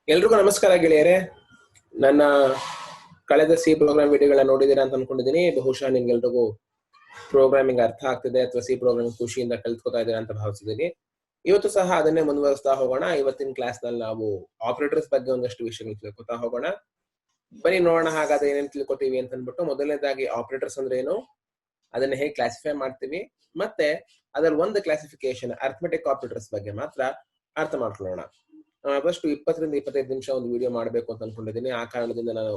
ಎಲ್ರಿಗೂ ನಮಸ್ಕಾರ ಗೆಳೆಯರೆ. ನನ್ನ ಕಳೆದ ಸಿ ಪ್ರೋಗ್ರಾಮ್ ವಿಡಿಯೋಗಳನ್ನ ನೋಡಿದೀರಾ ಅಂತ ಅನ್ಕೊಂಡಿದ್ದೀನಿ. ಬಹುಶಃ ನಿಮ್ಗೆಲ್ರಿಗೂ ಪ್ರೋಗ್ರಾಮಿಂಗ್ ಅರ್ಥ ಆಗ್ತಿದೆ ಅಥವಾ ಸಿ ಪ್ರೋಗ್ರಾಮಿಂಗ್ ಖುಷಿಯಿಂದ ಕಲ್ತ್ಕೋತಾ ಇದ್ದೀರಾ ಅಂತ ಭಾವಿಸಿದ್ದೀನಿ. ಇವತ್ತು ಸಹ ಅದನ್ನೇ ಮುಂದುವರಿಸ್ತಾ ಹೋಗೋಣ. ಇವತ್ತಿನ ಕ್ಲಾಸ್ ನಲ್ಲಿ ನಾವು ಆಪರೇಟರ್ಸ್ ಬಗ್ಗೆ ಒಂದಷ್ಟು ವಿಷಯಗಳು ತಿಳ್ಕೊತಾ ಹೋಗೋಣ. ಬನ್ನಿ ನೋಡೋಣ ಹಾಗಾದ್ರೆ ಏನೇನು ತಿಳ್ಕೊತೀವಿ ಅಂತ ಅಂದ್ಬಿಟ್ಟು. ಮೊದಲನೇದಾಗಿ ಆಪರೇಟರ್ಸ್ ಅಂದ್ರೆ ಏನು, ಅದನ್ನ ಹೇಗೆ ಕ್ಲಾಸಿಫೈ ಮಾಡ್ತೀವಿ, ಮತ್ತೆ ಅದರ ಒಂದು ಕ್ಲಾಸಿಫಿಕೇಶನ್ ಅರ್ಥಮೆಟಿಕ್ ಆಪರೇಟರ್ಸ್ ಬಗ್ಗೆ ಮಾತ್ರ ಅರ್ಥ ಮಾಡ್ಕೊಳ್ಳೋಣ. ಆದಷ್ಟು 20 ರಿಂದ 25 ನಿಮಿಷ ಒಂದು ವಿಡಿಯೋ ಮಾಡಬೇಕು ಅಂತ ಅನ್ಕೊಂಡಿದ್ದೀನಿ. ಆ ಕಾರಣದಿಂದ ನಾನು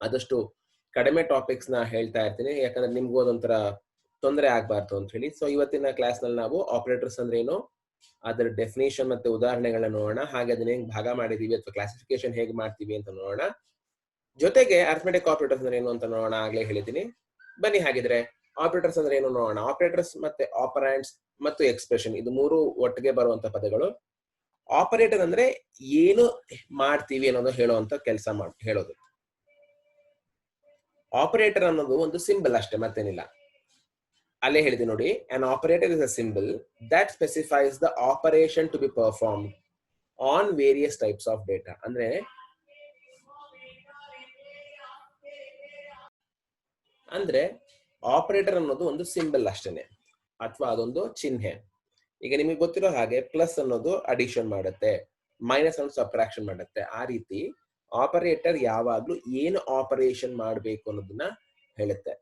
ಆದಷ್ಟು ಕಡಿಮೆ ಟಾಪಿಕ್ಸ್ ನ ಹೇಳ್ತಾ ಇರ್ತೀನಿ, ಯಾಕಂದ್ರೆ ನಿಮ್ಗೂ ಅದೊಂಥರ ತೊಂದರೆ ಆಗ್ಬಾರ್ದು ಅಂತ ಹೇಳಿ. ಸೊ ಇವತ್ತಿನ ಕ್ಲಾಸ್ ನಲ್ಲಿ ನಾವು ಆಪರೇಟರ್ಸ್ ಅಂದ್ರೆ ಏನು, ಅದರ ಡೆಫಿನೇಷನ್ ಮತ್ತೆ ಉದಾಹರಣೆಗಳನ್ನ ನೋಡೋಣ. ಹಾಗೆ ಅದನ್ನ ಹೆಂಗ್ ಭಾಗ ಮಾಡಿದೀವಿ ಅಥವಾ ಕ್ಲಾಸಿಫಿಕೇಶನ್ ಹೇಗೆ ಮಾಡ್ತೀವಿ ಅಂತ ನೋಡೋಣ. ಜೊತೆಗೆ ಅರ್ಥಮೆಟಿಕ್ ಆಪರೇಟರ್ಸ್ ಅಂದ್ರೆ ಏನು ಅಂತ ನೋಡೋಣ, ಆಗ್ಲೇ ಹೇಳಿದ್ದೀನಿ. ಬನ್ನಿ ಹಾಗಿದ್ರೆ ಆಪರೇಟರ್ಸ್ ಅಂದ್ರೆ ಏನು ನೋಡೋಣ. ಆಪರೇಟರ್ಸ್ ಮತ್ತೆ ಆಪರಾಂಡ್ಸ್ ಮತ್ತು ಎಕ್ಸ್ಪ್ರೆಷನ್, ಇದು ಮೂರು ಒಟ್ಟಿಗೆ ಬರುವಂತ ಪದಗಳು. ಆಪರೇಟರ್ ಅಂದ್ರೆ ಏನು ಮಾಡ್ತೀವಿ ಅನ್ನೋದು ಹೇಳುವಂತ ಕೆಲಸ ಹೇಳೋದು. ಆಪರೇಟರ್ ಅನ್ನೋದು ಒಂದು ಸಿಂಬಲ್ ಅಷ್ಟೇ, ಮತ್ತೇನಿಲ್ಲ. ಅಲ್ಲೇ ಹೇಳಿದೆ ನೋಡಿ, an operator is a symbol that specifies the operation to be perform on various types of data. ಅಂದ್ರೆ ಆಪರೇಟರ್ ಅನ್ನೋದು ಒಂದು ಸಿಂಬಲ್ ಅಷ್ಟೇನೆ, ಅಥವಾ ಅದೊಂದು ಚಿಹ್ನೆ. ಈಗ ನಿಮಗೆ ಗೊತ್ತಿರೋ ಹಾಗೆ ಪ್ಲಸ್ ಅನ್ನೋದು ಅಡಿಷನ್ ಮಾಡುತ್ತೆ, ಮೈನಸ್ ಅನ್ನೋದು ಸಬ್ಟ್ರಾಕ್ಷನ್ ಮಾಡುತ್ತೆ. ಆ ರೀತಿ ಆಪರೇಟರ್ ಯಾವಾಗ್ಲೂ ಏನು ಆಪರೇಷನ್ ಮಾಡಬೇಕು ಅನ್ನೋದನ್ನ ಹೇಳುತ್ತೆ.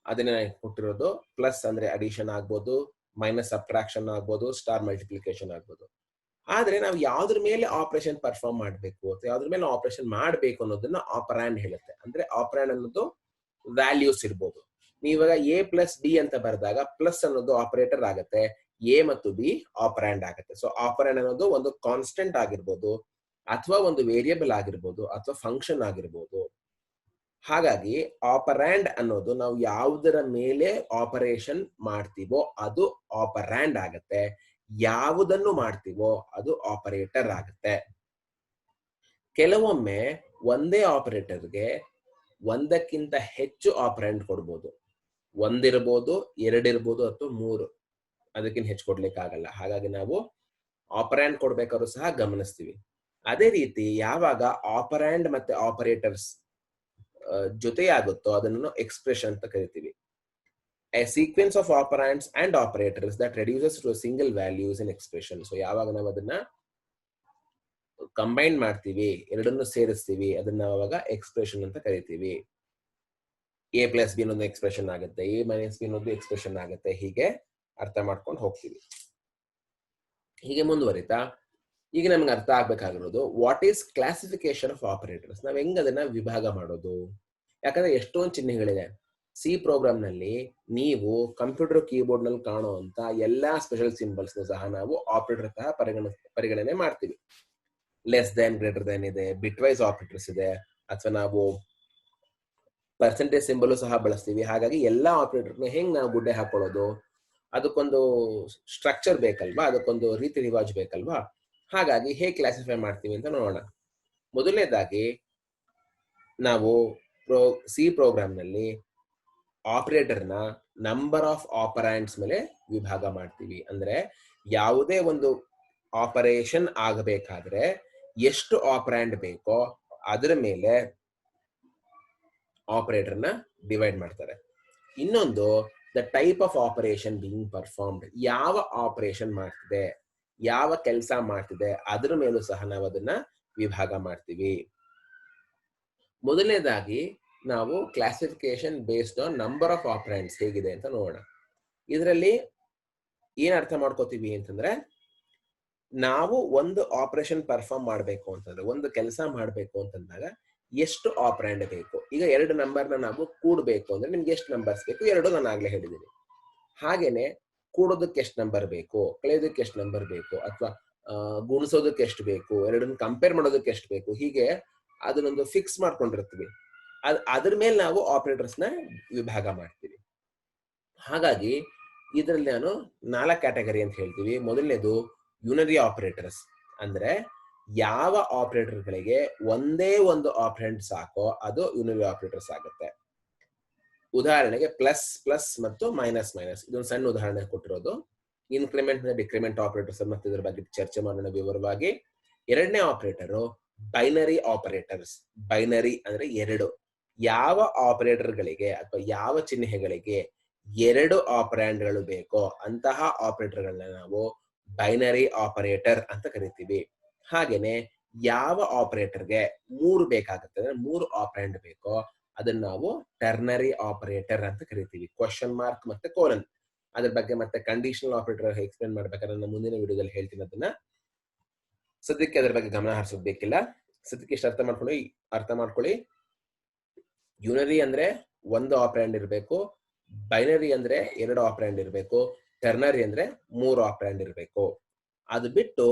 ಅದನ್ನ ಕೊಟ್ಟಿರೋದು. ಪ್ಲಸ್ ಅಂದ್ರೆ ಅಡಿಷನ್ ಆಗ್ಬೋದು, ಮೈನಸ್ ಸಬ್ಟ್ರಾಕ್ಷನ್ ಆಗ್ಬೋದು, ಸ್ಟಾರ್ ಮಲ್ಟಿಪ್ಲಿಕೇಶನ್ ಆಗ್ಬೋದು. ಆದ್ರೆ ನಾವು ಯಾವ್ದ್ರ ಮೇಲೆ ಆಪರೇಷನ್ ಪರ್ಫಾರ್ಮ್ ಮಾಡಬೇಕು ಅಥವಾ ಯಾವ್ದ್ರ ಮೇಲೆ ಆಪರೇಷನ್ ಮಾಡಬೇಕು ಅನ್ನೋದನ್ನ ಆಪರಾಂಡ್ ಹೇಳುತ್ತೆ. ಅಂದ್ರೆ ಆಪರಾಂಡ್ ಅನ್ನೋದು ವ್ಯಾಲ್ಯೂಸ್ ಇರ್ಬೋದು. ನೀವಾಗ ಎ ಪ್ಲಸ್ ಬಿ ಅಂತ ಬರೆದಾಗ ಪ್ಲಸ್ ಅನ್ನೋದು ಆಪರೇಟರ್ ಆಗುತ್ತೆ, ಎ ಮತ್ತು ಬಿ ಆಪರಾಂಡ್ ಆಗುತ್ತೆ. ಸೊ ಆಪರಾಂಡ್ ಅನ್ನೋದು ಒಂದು ಕಾನ್ಸ್ಟೆಂಟ್ ಆಗಿರ್ಬೋದು, ಅಥವಾ ಒಂದು ವೇರಿಯಬಲ್ ಆಗಿರ್ಬೋದು, ಅಥವಾ ಫಂಕ್ಷನ್ ಆಗಿರ್ಬೋದು. ಹಾಗಾಗಿ ಆಪರಾಂಡ್ ಅನ್ನೋದು ನಾವು ಯಾವುದರ ಮೇಲೆ ಆಪರೇಷನ್ ಮಾಡ್ತೀವೋ ಅದು ಆಪರಾಂಡ್ ಆಗುತ್ತೆ, ಯಾವುದನ್ನು ಮಾಡ್ತೀವೋ ಅದು ಆಪರೇಟರ್ ಆಗುತ್ತೆ. ಕೆಲವೊಮ್ಮೆ ಒಂದೇ ಆಪರೇಟರ್ಗೆ ಒಂದಕ್ಕಿಂತ ಹೆಚ್ಚು ಆಪರಾಂಡ್ ಕೊಡ್ಬೋದು. ಒಂದಿರ್ಬೋದು, ಎರಡಿರ್ಬೋದು, ಅಥವಾ ಮೂರು, ಅದಕ್ಕಿಂತ ಹೆಚ್ಚು ಕೊಡ್ಲಿಕ್ಕೆ ಆಗಲ್ಲ. ಹಾಗಾಗಿ ನಾವು ಆಪರಾಂಡ್ ಕೊಡ್ಬೇಕಾದ್ರೂ ಸಹ ಗಮನಿಸ್ತೀವಿ. ಅದೇ ರೀತಿ ಯಾವಾಗ ಆಪರಾಂಡ್ ಮತ್ತೆ ಆಪರೇಟರ್ಸ್ ಜೊತೆಯಾಗುತ್ತೋ ಅದನ್ನು ಎಕ್ಸ್ಪ್ರೆಷನ್ ಅಂತ ಕರಿತೀವಿ. A sequence of operands and operators that reduces to single values in expression. So ಯಾವಾಗ ನಾವು ಅದನ್ನ ಕಂಬೈನ್ ಮಾಡ್ತೀವಿ, ಎರಡನ್ನು ಸೇರಿಸ್ತೀವಿ, ಅದನ್ನ ಅವಾಗ ಎಕ್ಸ್ಪ್ರೆಷನ್ ಅಂತ ಕರಿತೀವಿ. ಎ ಪ್ಲಸ್ ಬಿ ಅನ್ನೋದು ಎಕ್ಸ್ಪ್ರೆಷನ್ ಆಗುತ್ತೆ, ಎ ಮೈನಸ್ ಬಿ ಅನ್ನೋದು ಎಕ್ಸ್ಪ್ರೆಷನ್ ಆಗುತ್ತೆ. ಹೀಗೆ ಅರ್ಥ ಮಾಡ್ಕೊಂಡು ಹೋಗ್ತೀವಿ. ಹೀಗೆ ಮುಂದುವರಿತಾ ಈಗ ನಮ್ಗೆ ಅರ್ಥ ಆಗ್ಬೇಕಾಗಿರೋದು what is classification of operators. ನಾವ್ ಹೆಂಗ್ ಅದನ್ನ ವಿಭಾಗ ಮಾಡೋದು. ಯಾಕಂದ್ರೆ ಎಷ್ಟೊಂದು ಚಿಹ್ನೆಗಳಿದೆ ಸಿ ಪ್ರೋಗ್ರಾಮ್ ನಲ್ಲಿ. ನೀವು ಕಂಪ್ಯೂಟರ್ ಕೀಬೋರ್ಡ್ ನಲ್ಲಿ ಕಾಣುವಂತ ಎಲ್ಲಾ ಸ್ಪೆಷಲ್ ಸಿಂಬಲ್ಸ್ ಸಹ ನಾವು ಆಪರೇಟರ್ ಸಹ ಪರಿಗಣನೆ ಮಾಡ್ತೀವಿ. ಲೆಸ್ ದೆನ್, ಗ್ರೇಟರ್ ದೆನ್ ಇದೆ, ಬಿಟ್ ವೈಸ್ ಆಪರೇಟರ್ಸ್ ಇದೆ, ಅಥವಾ ನಾವು ಪರ್ಸೆಂಟೇಜ್ ಸಿಂಬಲ್ ಸಹ ಬಳಸ್ತೀವಿ. ಹಾಗಾಗಿ ಎಲ್ಲಾ ಆಪರೇಟರ್ನ ಹೆಂಗ್ ನಾವು ಗುಡ್ಡೆ ಹಾಕೊಳ್ಳೋದು, ಅದಕ್ಕೊಂದು ಸ್ಟ್ರಕ್ಚರ್ ಬೇಕಲ್ವಾ, ಅದಕ್ಕೊಂದು ರೀತಿ ರಿವಾಜ್ ಬೇಕಲ್ವಾ. ಹಾಗಾಗಿ ಹೇಗೆ ಕ್ಲಾಸಿಫೈ ಮಾಡ್ತೀವಿ ಅಂತ ನೋಡೋಣ. ಮೊದಲನೇದಾಗಿ ನಾವು ಸಿ ಪ್ರೋಗ್ರಾಮ್ ನಲ್ಲಿ ಆಪರೇಟರ್ನ ನಂಬರ್ ಆಫ್ ಆಪರಾಂಡ್ಸ್ ಮೇಲೆ ವಿಭಾಗ ಮಾಡ್ತೀವಿ. ಅಂದ್ರೆ ಯಾವುದೇ ಒಂದು ಆಪರೇಷನ್ ಆಗಬೇಕಾದ್ರೆ ಎಷ್ಟು ಆಪರಾಂಡ್ ಬೇಕೋ ಅದರ ಮೇಲೆ ಆಪರೇಟರ್ನ ಡಿವೈಡ್ ಮಾಡ್ತಾರೆ. ಇನ್ನೊಂದು the type of operation being performed, ಯಾವ ಆಪರೇಷನ್ ಮಾಡ್ತಿದೆ, ಯಾವ ಕೆಲಸ ಮಾಡ್ತಿದೆ, ಅದರ ಮೇಲೂ ಸಹ ನಾವು ಅದನ್ನ ವಿಭಾಗ ಮಾಡ್ತೀವಿ. ಮೊದಲನೇದಾಗಿ ನಾವು classification based on number of operands ಹೇಗಿದೆ ಅಂತ ನೋಡೋಣ. ಇದರಲ್ಲಿ ಏನ್ ಅರ್ಥ ಮಾಡ್ಕೋತೀವಿ ಅಂತಂದ್ರೆ, ನಾವು ಒಂದು ಆಪರೇಷನ್ ಪರ್ಫಾರ್ಮ್ ಮಾಡಬೇಕು ಅಂತಂದ್ರೆ, ಒಂದು ಕೆಲಸ ಮಾಡಬೇಕು ಅಂತಂದಾಗ ಎಷ್ಟು ಆಪರಾಂಡ್ ಬೇಕು. ಈಗ 2 ನಂಬರ್ನ ನಾವು ಕೂಡಬೇಕು ಅಂದ್ರೆ ನಿಮ್ಗೆ ಎಷ್ಟು ನಂಬರ್ಸ್ ಬೇಕು, 2 ನಾನು ಆಗ್ಲೇ ಹೇಳಿದ್ದೀನಿ. ಹಾಗೇನೆ ಕೂಡೋದಕ್ಕೆ ಎಷ್ಟು ನಂಬರ್ ಬೇಕು, ಕಳೆಯೋದಕ್ಕೆ ಎಷ್ಟು ನಂಬರ್ ಬೇಕು, ಅಥವಾ ಗುಣಿಸೋದಕ್ಕೆ ಎಷ್ಟು ಬೇಕು, ಎರಡನ್ನು ಕಂಪೇರ್ ಮಾಡೋದಕ್ಕೆ ಎಷ್ಟು ಬೇಕು, ಹೀಗೆ ಅದನ್ನೊಂದು ಫಿಕ್ಸ್ ಮಾಡ್ಕೊಂಡಿರ್ತೀವಿ. ಅದ್ರ ಮೇಲೆ ನಾವು ಆಪರೇಟರ್ಸ್ ನ ವಿಭಾಗ ಮಾಡ್ತೀವಿ. ಹಾಗಾಗಿ ಇದರಲ್ಲಿ ನಾನು 4 ಕ್ಯಾಟಗರಿ ಅಂತ ಹೇಳ್ತೀವಿ. ಮೊದಲನೇದು ಯುನರಿ ಆಪರೇಟರ್ಸ್, ಅಂದ್ರೆ ಯಾವ ಆಪರೇಟರ್ಗಳಿಗೆ ಒಂದೇ ಒಂದು ಆಪರೆಂಟ್ ಸಾಕೋ ಅದು ಯುನರಿ ಆಪರೇಟರ್ಸ್ ಆಗುತ್ತೆ. ಉದಾಹರಣೆಗೆ ಪ್ಲಸ್ ಪ್ಲಸ್ ಮತ್ತು ಮೈನಸ್ ಮೈನಸ್, ಇದೊಂದು ಸಣ್ಣ ಉದಾಹರಣೆ ಕೊಟ್ಟಿರೋದು. ಇನ್ಕ್ರಿಮೆಂಟ್ ಡಿಕ್ರಿಮೆಂಟ್ ಆಪರೇಟರ್ಸ್ ಮತ್ತೆ ಇದರ ಬಗ್ಗೆ ಚರ್ಚೆ ಮಾಡೋಣ ವಿವರವಾಗಿ. ಎರಡನೇ ಆಪರೇಟರ್ ಬೈನರಿ ಆಪರೇಟರ್ಸ್. ಬೈನರಿ ಅಂದ್ರೆ ಎರಡು. ಯಾವ ಆಪರೇಟರ್ಗಳಿಗೆ ಅಥವಾ ಯಾವ ಚಿಹ್ನೆಗಳಿಗೆ ಎರಡು ಆಪರಾಂಡ್ಗಳು ಬೇಕೋ ಅಂತಹ ಆಪರೇಟರ್ಗಳನ್ನ ನಾವು ಬೈನರಿ ಆಪರೇಟರ್ ಅಂತ ಕರಿತೀವಿ. ಹಾಗೇನೆ ಯಾವ ಆಪರೇಟರ್ಗೆ ಮೂರು ಬೇಕಾಗುತ್ತೆ ಅಂದ್ರೆ ಮೂರು ಆಪರಾಂಡ್ ಬೇಕೋ ಅದನ್ನ ನಾವು ಟರ್ನರಿ ಆಪರೇಟರ್ ಅಂತ ಕರಿತೀವಿ. ಕ್ವಶನ್ ಮಾರ್ಕ್ ಮತ್ತೆ ಕೋಲನ್ ಅದ್ರ ಬಗ್ಗೆ ಮತ್ತೆ ಕಂಡೀಷನಲ್ ಆಪರೇಟರ್ ಎಕ್ಸ್ಪ್ಲೇನ್ ಮಾಡ್ಬೇಕಾದ್ರೆ ನಾನು ಮುಂದಿನ ವಿಡಿಯೋದಲ್ಲಿ ಹೇಳ್ತೀನಿ. ಅದನ್ನ ಸದ್ಯಕ್ಕೆ ಅದ್ರ ಬಗ್ಗೆ ಗಮನ ಹರಿಸೋದು ಬೇಕಿಲ್ಲ. ಸದ್ಯಕ್ಕೆ ಇಷ್ಟು ಅರ್ಥ ಮಾಡ್ಕೊಳ್ಳಿ. ಯುನರಿ ಅಂದ್ರೆ ಒಂದು ಆಪರಾಂಡ್ ಇರಬೇಕು, ಬೈನರಿ ಅಂದ್ರೆ ಎರಡು ಆಪರಾಂಡ್ ಇರಬೇಕು, ಟರ್ನರಿ ಅಂದ್ರೆ ಮೂರು ಆಪರಾಂಡ್ ಇರಬೇಕು. ಅದು ಬಿಟ್ಟು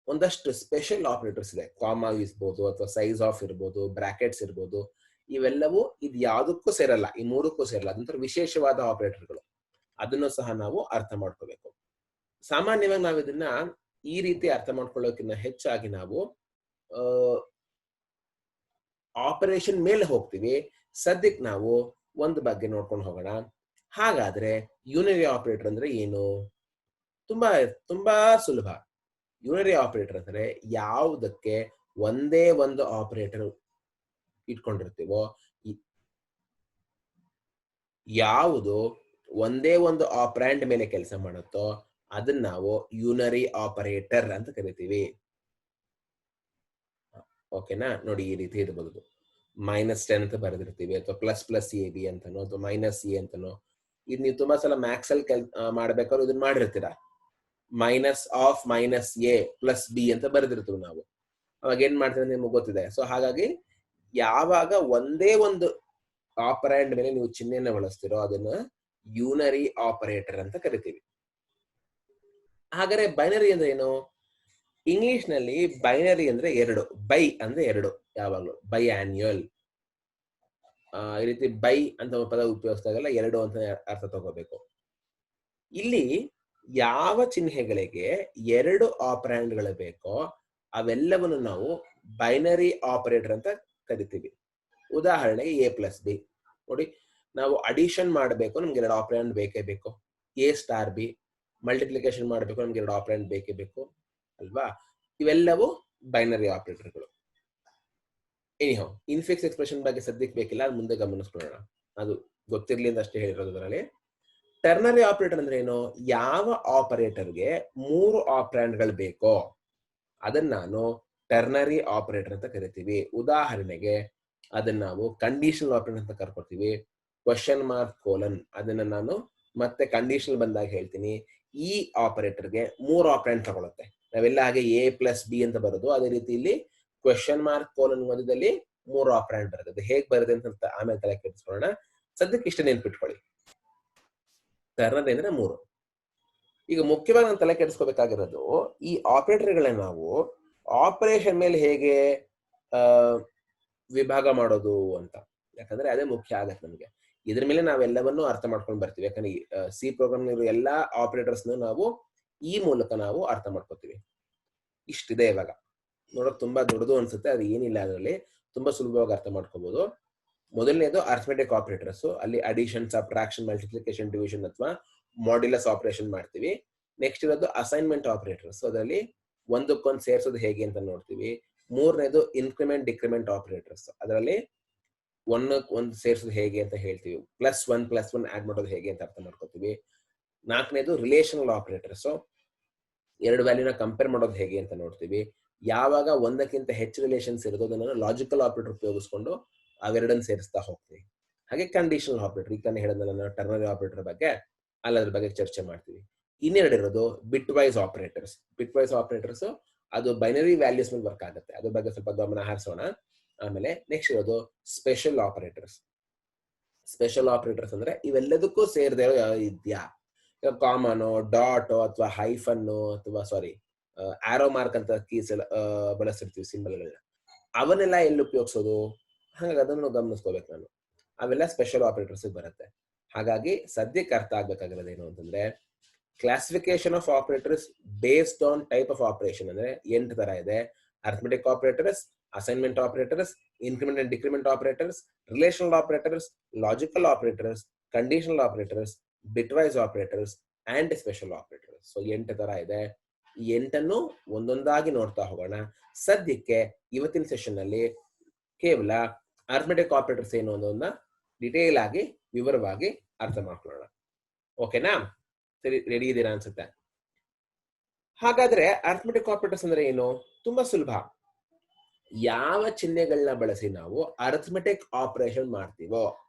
ಒಂದಷ್ಟು ಸ್ಪೆಷಲ್ ಆಪರೇಟರ್ಸ್ ಇದೆ. ಕಾಮಾ ಇರ್ಬೋದು ಅಥವಾ ಸೈಜ್ ಆಫ್ ಇರ್ಬೋದು, ಬ್ರಾಕೆಟ್ಸ್ ಇರ್ಬೋದು. ಇವೆಲ್ಲವೂ ಇದು ಯಾವುದಕ್ಕೂ ಸೇರಲ್ಲ, ಈ ಮೂರಕ್ಕೂ ಸೇರಲ್ಲ. ಅದಂತರ ವಿಶೇಷವಾದ ಆಪರೇಟರ್ಗಳು. ಅದನ್ನು ಸಹ ನಾವು ಅರ್ಥ ಮಾಡ್ಕೋಬೇಕು. ಸಾಮಾನ್ಯವಾಗಿ ನಾವು ಇದನ್ನ ಈ ರೀತಿ ಅರ್ಥ ಮಾಡ್ಕೊಳ್ಳೋಕ್ಕಿಂತ ಹೆಚ್ಚಾಗಿ ನಾವು ಆಪರೇಷನ್ ಮೇಲೆ ಹೋಗ್ತೀವಿ. ಸದ್ಯಕ್ಕೆ ನಾವು ಒಂದು ಬಗ್ಗೆ ನೋಡ್ಕೊಂಡು ಹೋಗೋಣ. ಹಾಗಾದ್ರೆ ಯುನರಿ ಆಪರೇಟರ್ ಅಂದ್ರೆ ಏನು? ತುಂಬಾ ಸುಲಭ. ಯುನರಿ ಆಪರೇಟರ್ ಅಂದ್ರೆ ಯಾವುದಕ್ಕೆ ಒಂದೇ ಒಂದು ಆಪರೇಟರ್ ಇಟ್ಕೊಂಡಿರ್ತೀವೋ, ಯಾವುದು ಒಂದೇ ಒಂದು ಆಪರಾಂಡ್ ಮೇಲೆ ಕೆಲಸ ಮಾಡುತ್ತೋ ಅದನ್ನ ನಾವು ಯುನರಿ ಆಪರೇಟರ್ ಅಂತ ಕರಿತೀವಿ. ಓಕೆನಾ? ನೋಡಿ, ಈ ರೀತಿ ಇರಬಹುದು. -10 ಅಂತ ಬರೆದಿರ್ತೀವಿ, ಅಥವಾ ++AB ಅಂತನೋ ಅಥವಾ -A ಅಂತನೋ. ಇದು ನೀವು ತುಂಬಾ ಸಲ ಮ್ಯಾಕ್ಸ್ ಅಲ್ಲಿ ಮಾಡ್ಬೇಕಾದ್ರು ಇದನ್ನ ಮಾಡಿರ್ತೀರಾ. -A+B ಅಂತ ಬರೆದಿರ್ತೀವಿ ನಾವು. ಅವಾಗ ಏನ್ ಮಾಡ್ತೀವಿ ನಿಮ್ಗೆ ಗೊತ್ತಿದೆ. ಸೊ ಹಾಗಾಗಿ ಯಾವಾಗ ಒಂದೇ ಒಂದು ಆಪರಾಂಡ್ ಮೇಲೆ ನೀವು ಚಿಹ್ನೆಯನ್ನ ಬಳಸ್ತಿರೋ ಅದನ್ನ ಯುನರಿ ಆಪರೇಟರ್ ಅಂತ ಕರಿತೀವಿ. ಹಾಗಾದ್ರೆ ಬೈನರಿ ಅಂದ್ರೆ ಏನು? ಇಂಗ್ಲಿಷ್ ನಲ್ಲಿ ಬೈನರಿ ಅಂದ್ರೆ ಎರಡು. ಬೈ ಅಂದ್ರೆ ಎರಡು. ಯಾವಾಗಲೂ ಬೈ ಆನ್ಯುಯಲ್ ಈ ರೀತಿ ಬೈ ಅಂತ ಪದ ಉಪಯೋಗಿಸಿದಾಗೆಲ್ಲ ಎರಡು ಅಂತ ಅರ್ಥ ತಗೋಬೇಕು. ಇಲ್ಲಿ ಯಾವ ಚಿಹ್ನೆಗಳಿಗೆ ಎರಡು ಆಪರಾಂಡ್ಗಳು ಬೇಕೋ ಅವೆಲ್ಲವನ್ನು ನಾವು ಬೈನರಿ ಆಪರೇಟರ್ ಅಂತ ಕರಿತೀವಿ. ಉದಾಹರಣೆಗೆ A+B. ನೋಡಿ, ನಾವು ಅಡಿಷನ್ ಮಾಡಬೇಕು, ನಮ್ಗೆ ಎರಡು ಆಪರಾಂಡ್ ಬೇಕೇ ಬೇಕು. A*B. ಮಲ್ಟಿಪ್ಲಿಕೇಶನ್ ಮಾಡಬೇಕು, ನಮ್ಗೆ ಎರಡು ಆಪರಾಂಡ್ ಬೇಕೇ ಬೇಕು ಅಲ್ವಾ? ಇವೆಲ್ಲವೂ ಬೈನರಿ ಆಪರೇಟರ್ಗಳು. ಎನಿಹೌ, ಇನ್ಫಿಕ್ಸ್ ಎಕ್ಸ್ಪ್ರೆಷನ್ ಬಗ್ಗೆ ಸದ್ಯಕ್ಕೆ ಬೇಕಿಲ್ಲ, ಅದು ಮುಂದೆ ಗಮನಿಸ್ಕೊಳ್ಳೋಣ. ಅದು ಗೊತ್ತಿರ್ಲಿ ಅಂತ ಅಷ್ಟೇ ಹೇಳಿರೋದು. ಅದರಲ್ಲಿ ಟರ್ನರಿ ಆಪರೇಟರ್ ಅಂದ್ರೆ ಏನು? ಯಾವ ಆಪರೇಟರ್ಗೆ ಮೂರು ಆಪರಾಂಡ್ಗಳು ಬೇಕೋ ಅದನ್ನ ನಾನು ಟರ್ನರಿ ಆಪರೇಟರ್ ಅಂತ ಕರಿತೀವಿ. ಉದಾಹರಣೆಗೆ ಅದನ್ನ ನಾವು ಕಂಡೀಷನಲ್ ಆಪರೇಟರ್ ಅಂತ ಕರ್ಕೊತೀವಿ. ಕ್ವಶನ್ ಮಾರ್ಕ್ ಕೋಲನ್ ಅದನ್ನ ನಾನು ಮತ್ತೆ ಕಂಡೀಷನಲ್ ಬಂದಾಗ ಹೇಳ್ತೀನಿ. ಈ ಆಪರೇಟರ್ಗೆ ಮೂರು ಆಪರಾಂಡ್ ತಗೊಳುತ್ತೆ. ನಾವೆಲ್ಲ ಹಾಗೆ A+B ಅಂತ ಬರೋದು, ಅದೇ ರೀತಿ ಇಲ್ಲಿ ಕ್ವಶನ್ ಮಾರ್ಕ್ ಕೋಲನ್ ಮಧ್ಯದಲ್ಲಿ ಮೂರು ಆಪರಾಂಡ್ ಬರುತ್ತೆ. ಹೇಗೆ ಬರುತ್ತೆ ಅಂತ ಆಮೇಲೆ ತಲೆ ಕೆಡಿಸ್ಕೊಳ್ಳೋಣ. ಸದ್ಯಕ್ಕೆ ಇಷ್ಟ ನೆನ್ಪಿಟ್ಕೊಳ್ಳಿ. ಟರ್ನರಿ ಅಂದ್ರೆ ಮೂರು. ಈಗ ಮುಖ್ಯವಾಗಿ ನಾನು ತಲೆ ಕೆಡಿಸ್ಕೋಬೇಕಾಗಿರೋದು ಈ ಆಪರೇಟರ್ಗಳನ್ನ ನಾವು ಆಪರೇಷನ್ ಮೇಲೆ ಹೇಗೆ ವಿಭಾಗ ಮಾಡೋದು ಅಂತ. ಯಾಕಂದ್ರೆ ಅದೇ ಮುಖ್ಯ ಆಗತ್ತೆ ನಮಗೆ. ಇದ್ರ ಮೇಲೆ ನಾವೆಲ್ಲವನ್ನೂ ಅರ್ಥ ಮಾಡ್ಕೊಂಡು ಬರ್ತೀವಿ. ಯಾಕಂದ್ರೆ ಸಿ ಪ್ರೋಗ್ರಾಮ್ ಇರೋ ಎಲ್ಲಾ ಆಪರೇಟರ್ಸ್ ನಾವು ಈ ಮೂಲಕ ನಾವು ಅರ್ಥ ಮಾಡ್ಕೋತೀವಿ. ಇಷ್ಟಿದೆ. ಇವಾಗ ನೋಡೋಕೆ ತುಂಬಾ ದೊಡ್ಡದು ಅನ್ಸುತ್ತೆ, ಅದು ಏನಿಲ್ಲ. ಅದರಲ್ಲಿ ತುಂಬಾ ಸುಲಭವಾಗಿ ಅರ್ಥ ಮಾಡ್ಕೋಬಹುದು. ಮೊದಲನೇದು ಅರ್ಥಮೆಟಿಕ್ ಆಪರೇಟರ್ಸ್. ಅಲ್ಲಿ ಅಡಿಷನ್, ಸಬ್ಟ್ರಾಕ್ಷನ್, ಮಲ್ಟಿಪ್ಲಿಕೇಶನ್, ಡಿವಿಷನ್ ಅಥವಾ ಮಾಡ್ಯುಲಸ್ ಆಪರೇಷನ್ ಮಾಡ್ತೀವಿ. ನೆಕ್ಸ್ಟ್ ಇರೋದು ಅಸೈನ್ಮೆಂಟ್ ಆಪರೇಟರ್ಸ್. ಅದರಲ್ಲಿ ಒಂದಕ್ಕೊಂದು ಸೇರಿಸೋದು ಹೇಗೆ ಅಂತ ನೋಡ್ತೀವಿ. ಮೂರನೇದು ಇನ್ಕ್ರಿಮೆಂಟ್, ಡಿಕ್ರಿಮೆಂಟ್ ಆಪರೇಟರ್ಸ್. ಅದರಲ್ಲಿ ಒಂದಕ್ಕೊಂದು ಸೇರಿಸೋದು ಹೇಗೆ ಅಂತ ಹೇಳ್ತೀವಿ. +1+1 ಆಡ್ ಮಾಡೋದು ಹೇಗೆ ಅಂತ ಅರ್ಥ ಮಾಡ್ಕೋತೀವಿ. ನಾಲ್ಕನೇದು ರಿಲೇಷನಲ್ ಆಪರೇಟರ್ಸ್. ಎರಡು ವ್ಯಾಲ್ಯೂನ ಕಂಪೇರ್ ಮಾಡೋದು ಹೇಗೆ ಅಂತ ನೋಡ್ತೀವಿ. ಯಾವಾಗ ಒಂದಕ್ಕಿಂತ ಹೆಚ್ಚು ರಿಲೇಷನ್ಸ್ ಇರೋದು ಅದನ್ನು ಲಾಜಿಕಲ್ ಆಪರೇಟರ್ ಉಪಯೋಗಿಸ್ಕೊಂಡು ಅವೆರಡನ್ನು ಸೇರಿಸ್ತಾ ಹೋಗ್ತೀವಿ. ಹಾಗೆ ಕಂಡೀಷನಲ್ ಆಪರೇಟರ್, ಈಗ ಹೇಳಿದ್ನಲ್ಲ ಟರ್ನರಿ ಆಪರೇಟರ್ ಬಗ್ಗೆ, ಅಲ್ಲಿ ಅದ್ರ ಬಗ್ಗೆ ಚರ್ಚೆ ಮಾಡ್ತೀವಿ. ಇನ್ನೆರಡು ಇರೋದು ಬಿಟ್ ವೈಸ್ ಆಪರೇಟರ್ಸ್. ಬಿಟ್ ವೈಸ್ ಆಪರೇಟರ್ಸ್ ಅದು ಬೈನರಿ ವ್ಯಾಲ್ಯೂಸ್ ಮೇಲೆ ವರ್ಕ್ ಆಗುತ್ತೆ. ಅದ್ರ ಬಗ್ಗೆ ಸ್ವಲ್ಪ ಗಮನ ಹರಿಸೋಣ. ಆಮೇಲೆ ನೆಕ್ಸ್ಟ್ ಇರೋದು ಸ್ಪೆಷಲ್ ಆಪರೇಟರ್ಸ್. ಸ್ಪೆಷಲ್ ಆಪರೇಟರ್ಸ್ ಅಂದ್ರೆ ಇವೆಲ್ಲದಕ್ಕೂ ಸೇರದೇ ಇರೋ ಇದೆಯಾ, ಕಾಮನೋ, ಡಾಟೋ ಅಥವಾ ಹೈಫನ್ನು ಅಥವಾ ಆರೋ ಮಾರ್ಕ್ ಅಂತ ಕೀಸ್ ಬಳಸಿರ್ತೀವಿ, ಸಿಂಬಲ್ಗಳನ್ನ. ಅವನ್ನೆಲ್ಲ ಎಲ್ಲಿ ಉಪಯೋಗಿಸೋದು? ಹಾಗಾಗಿ ಅದನ್ನು ಗಮನಿಸ್ಕೋಬೇಕು ನಾನು. ಅವೆಲ್ಲ ಸ್ಪೆಷಲ್ ಆಪರೇಟರ್ಸ್ ಬರುತ್ತೆ. ಹಾಗಾಗಿ ಸದ್ಯಕ್ಕೆ ಅರ್ಥ ಆಗ್ಬೇಕಾಗಿರೋದು ಏನು ಅಂತಂದ್ರೆ, classification of operators based on type of operation ಅಂದ್ರೆ 8 ತರ ಇದೆ. Arithmetic operators, assignment operators, increment and decrement operators, relational operators, logical operators, conditional operators, bitwise operators and special operators. So 8 ತರ ಇದೆ. 8 ಒಂದೊಂದಾಗಿ ನೋಡ್ತಾ ಹೋಗೋಣ. ಸದ್ಯಕ್ಕೆ ಇವತ್ತಿನ ಸೆಷನ್ ಅಲ್ಲಿ ಕೇವಲ ಅರ್ಥಮೆಟಿಕ್ ಆಪರೇಟರ್ಸ್ ಏನು ಅನ್ನೋದನ್ನ ಡಿಟೇಲ್ ಆಗಿ ವಿವರವಾಗಿ ಅರ್ಥ ಮಾಡ್ಕೊಳ್ಳೋಣ. ಓಕೆನಾ? ಸರಿ, ರೆಡಿ ಇದ್ದೀರಾ ಅನ್ಸುತ್ತೆ. ಹಾಗಾದ್ರೆ ಅರ್ಥಮೆಟಿಕ್ ಆಪರೇಟರ್ಸ್ ಅಂದ್ರೆ ಏನು? ತುಂಬಾ ಸುಲಭ. ಯಾವ ಚಿಹ್ನೆಗಳನ್ನ ಬಳಸಿ ನಾವು ಅರ್ಥಮೆಟಿಕ್ ಆಪರೇಷನ್ ಮಾಡ್ತೀವೋ,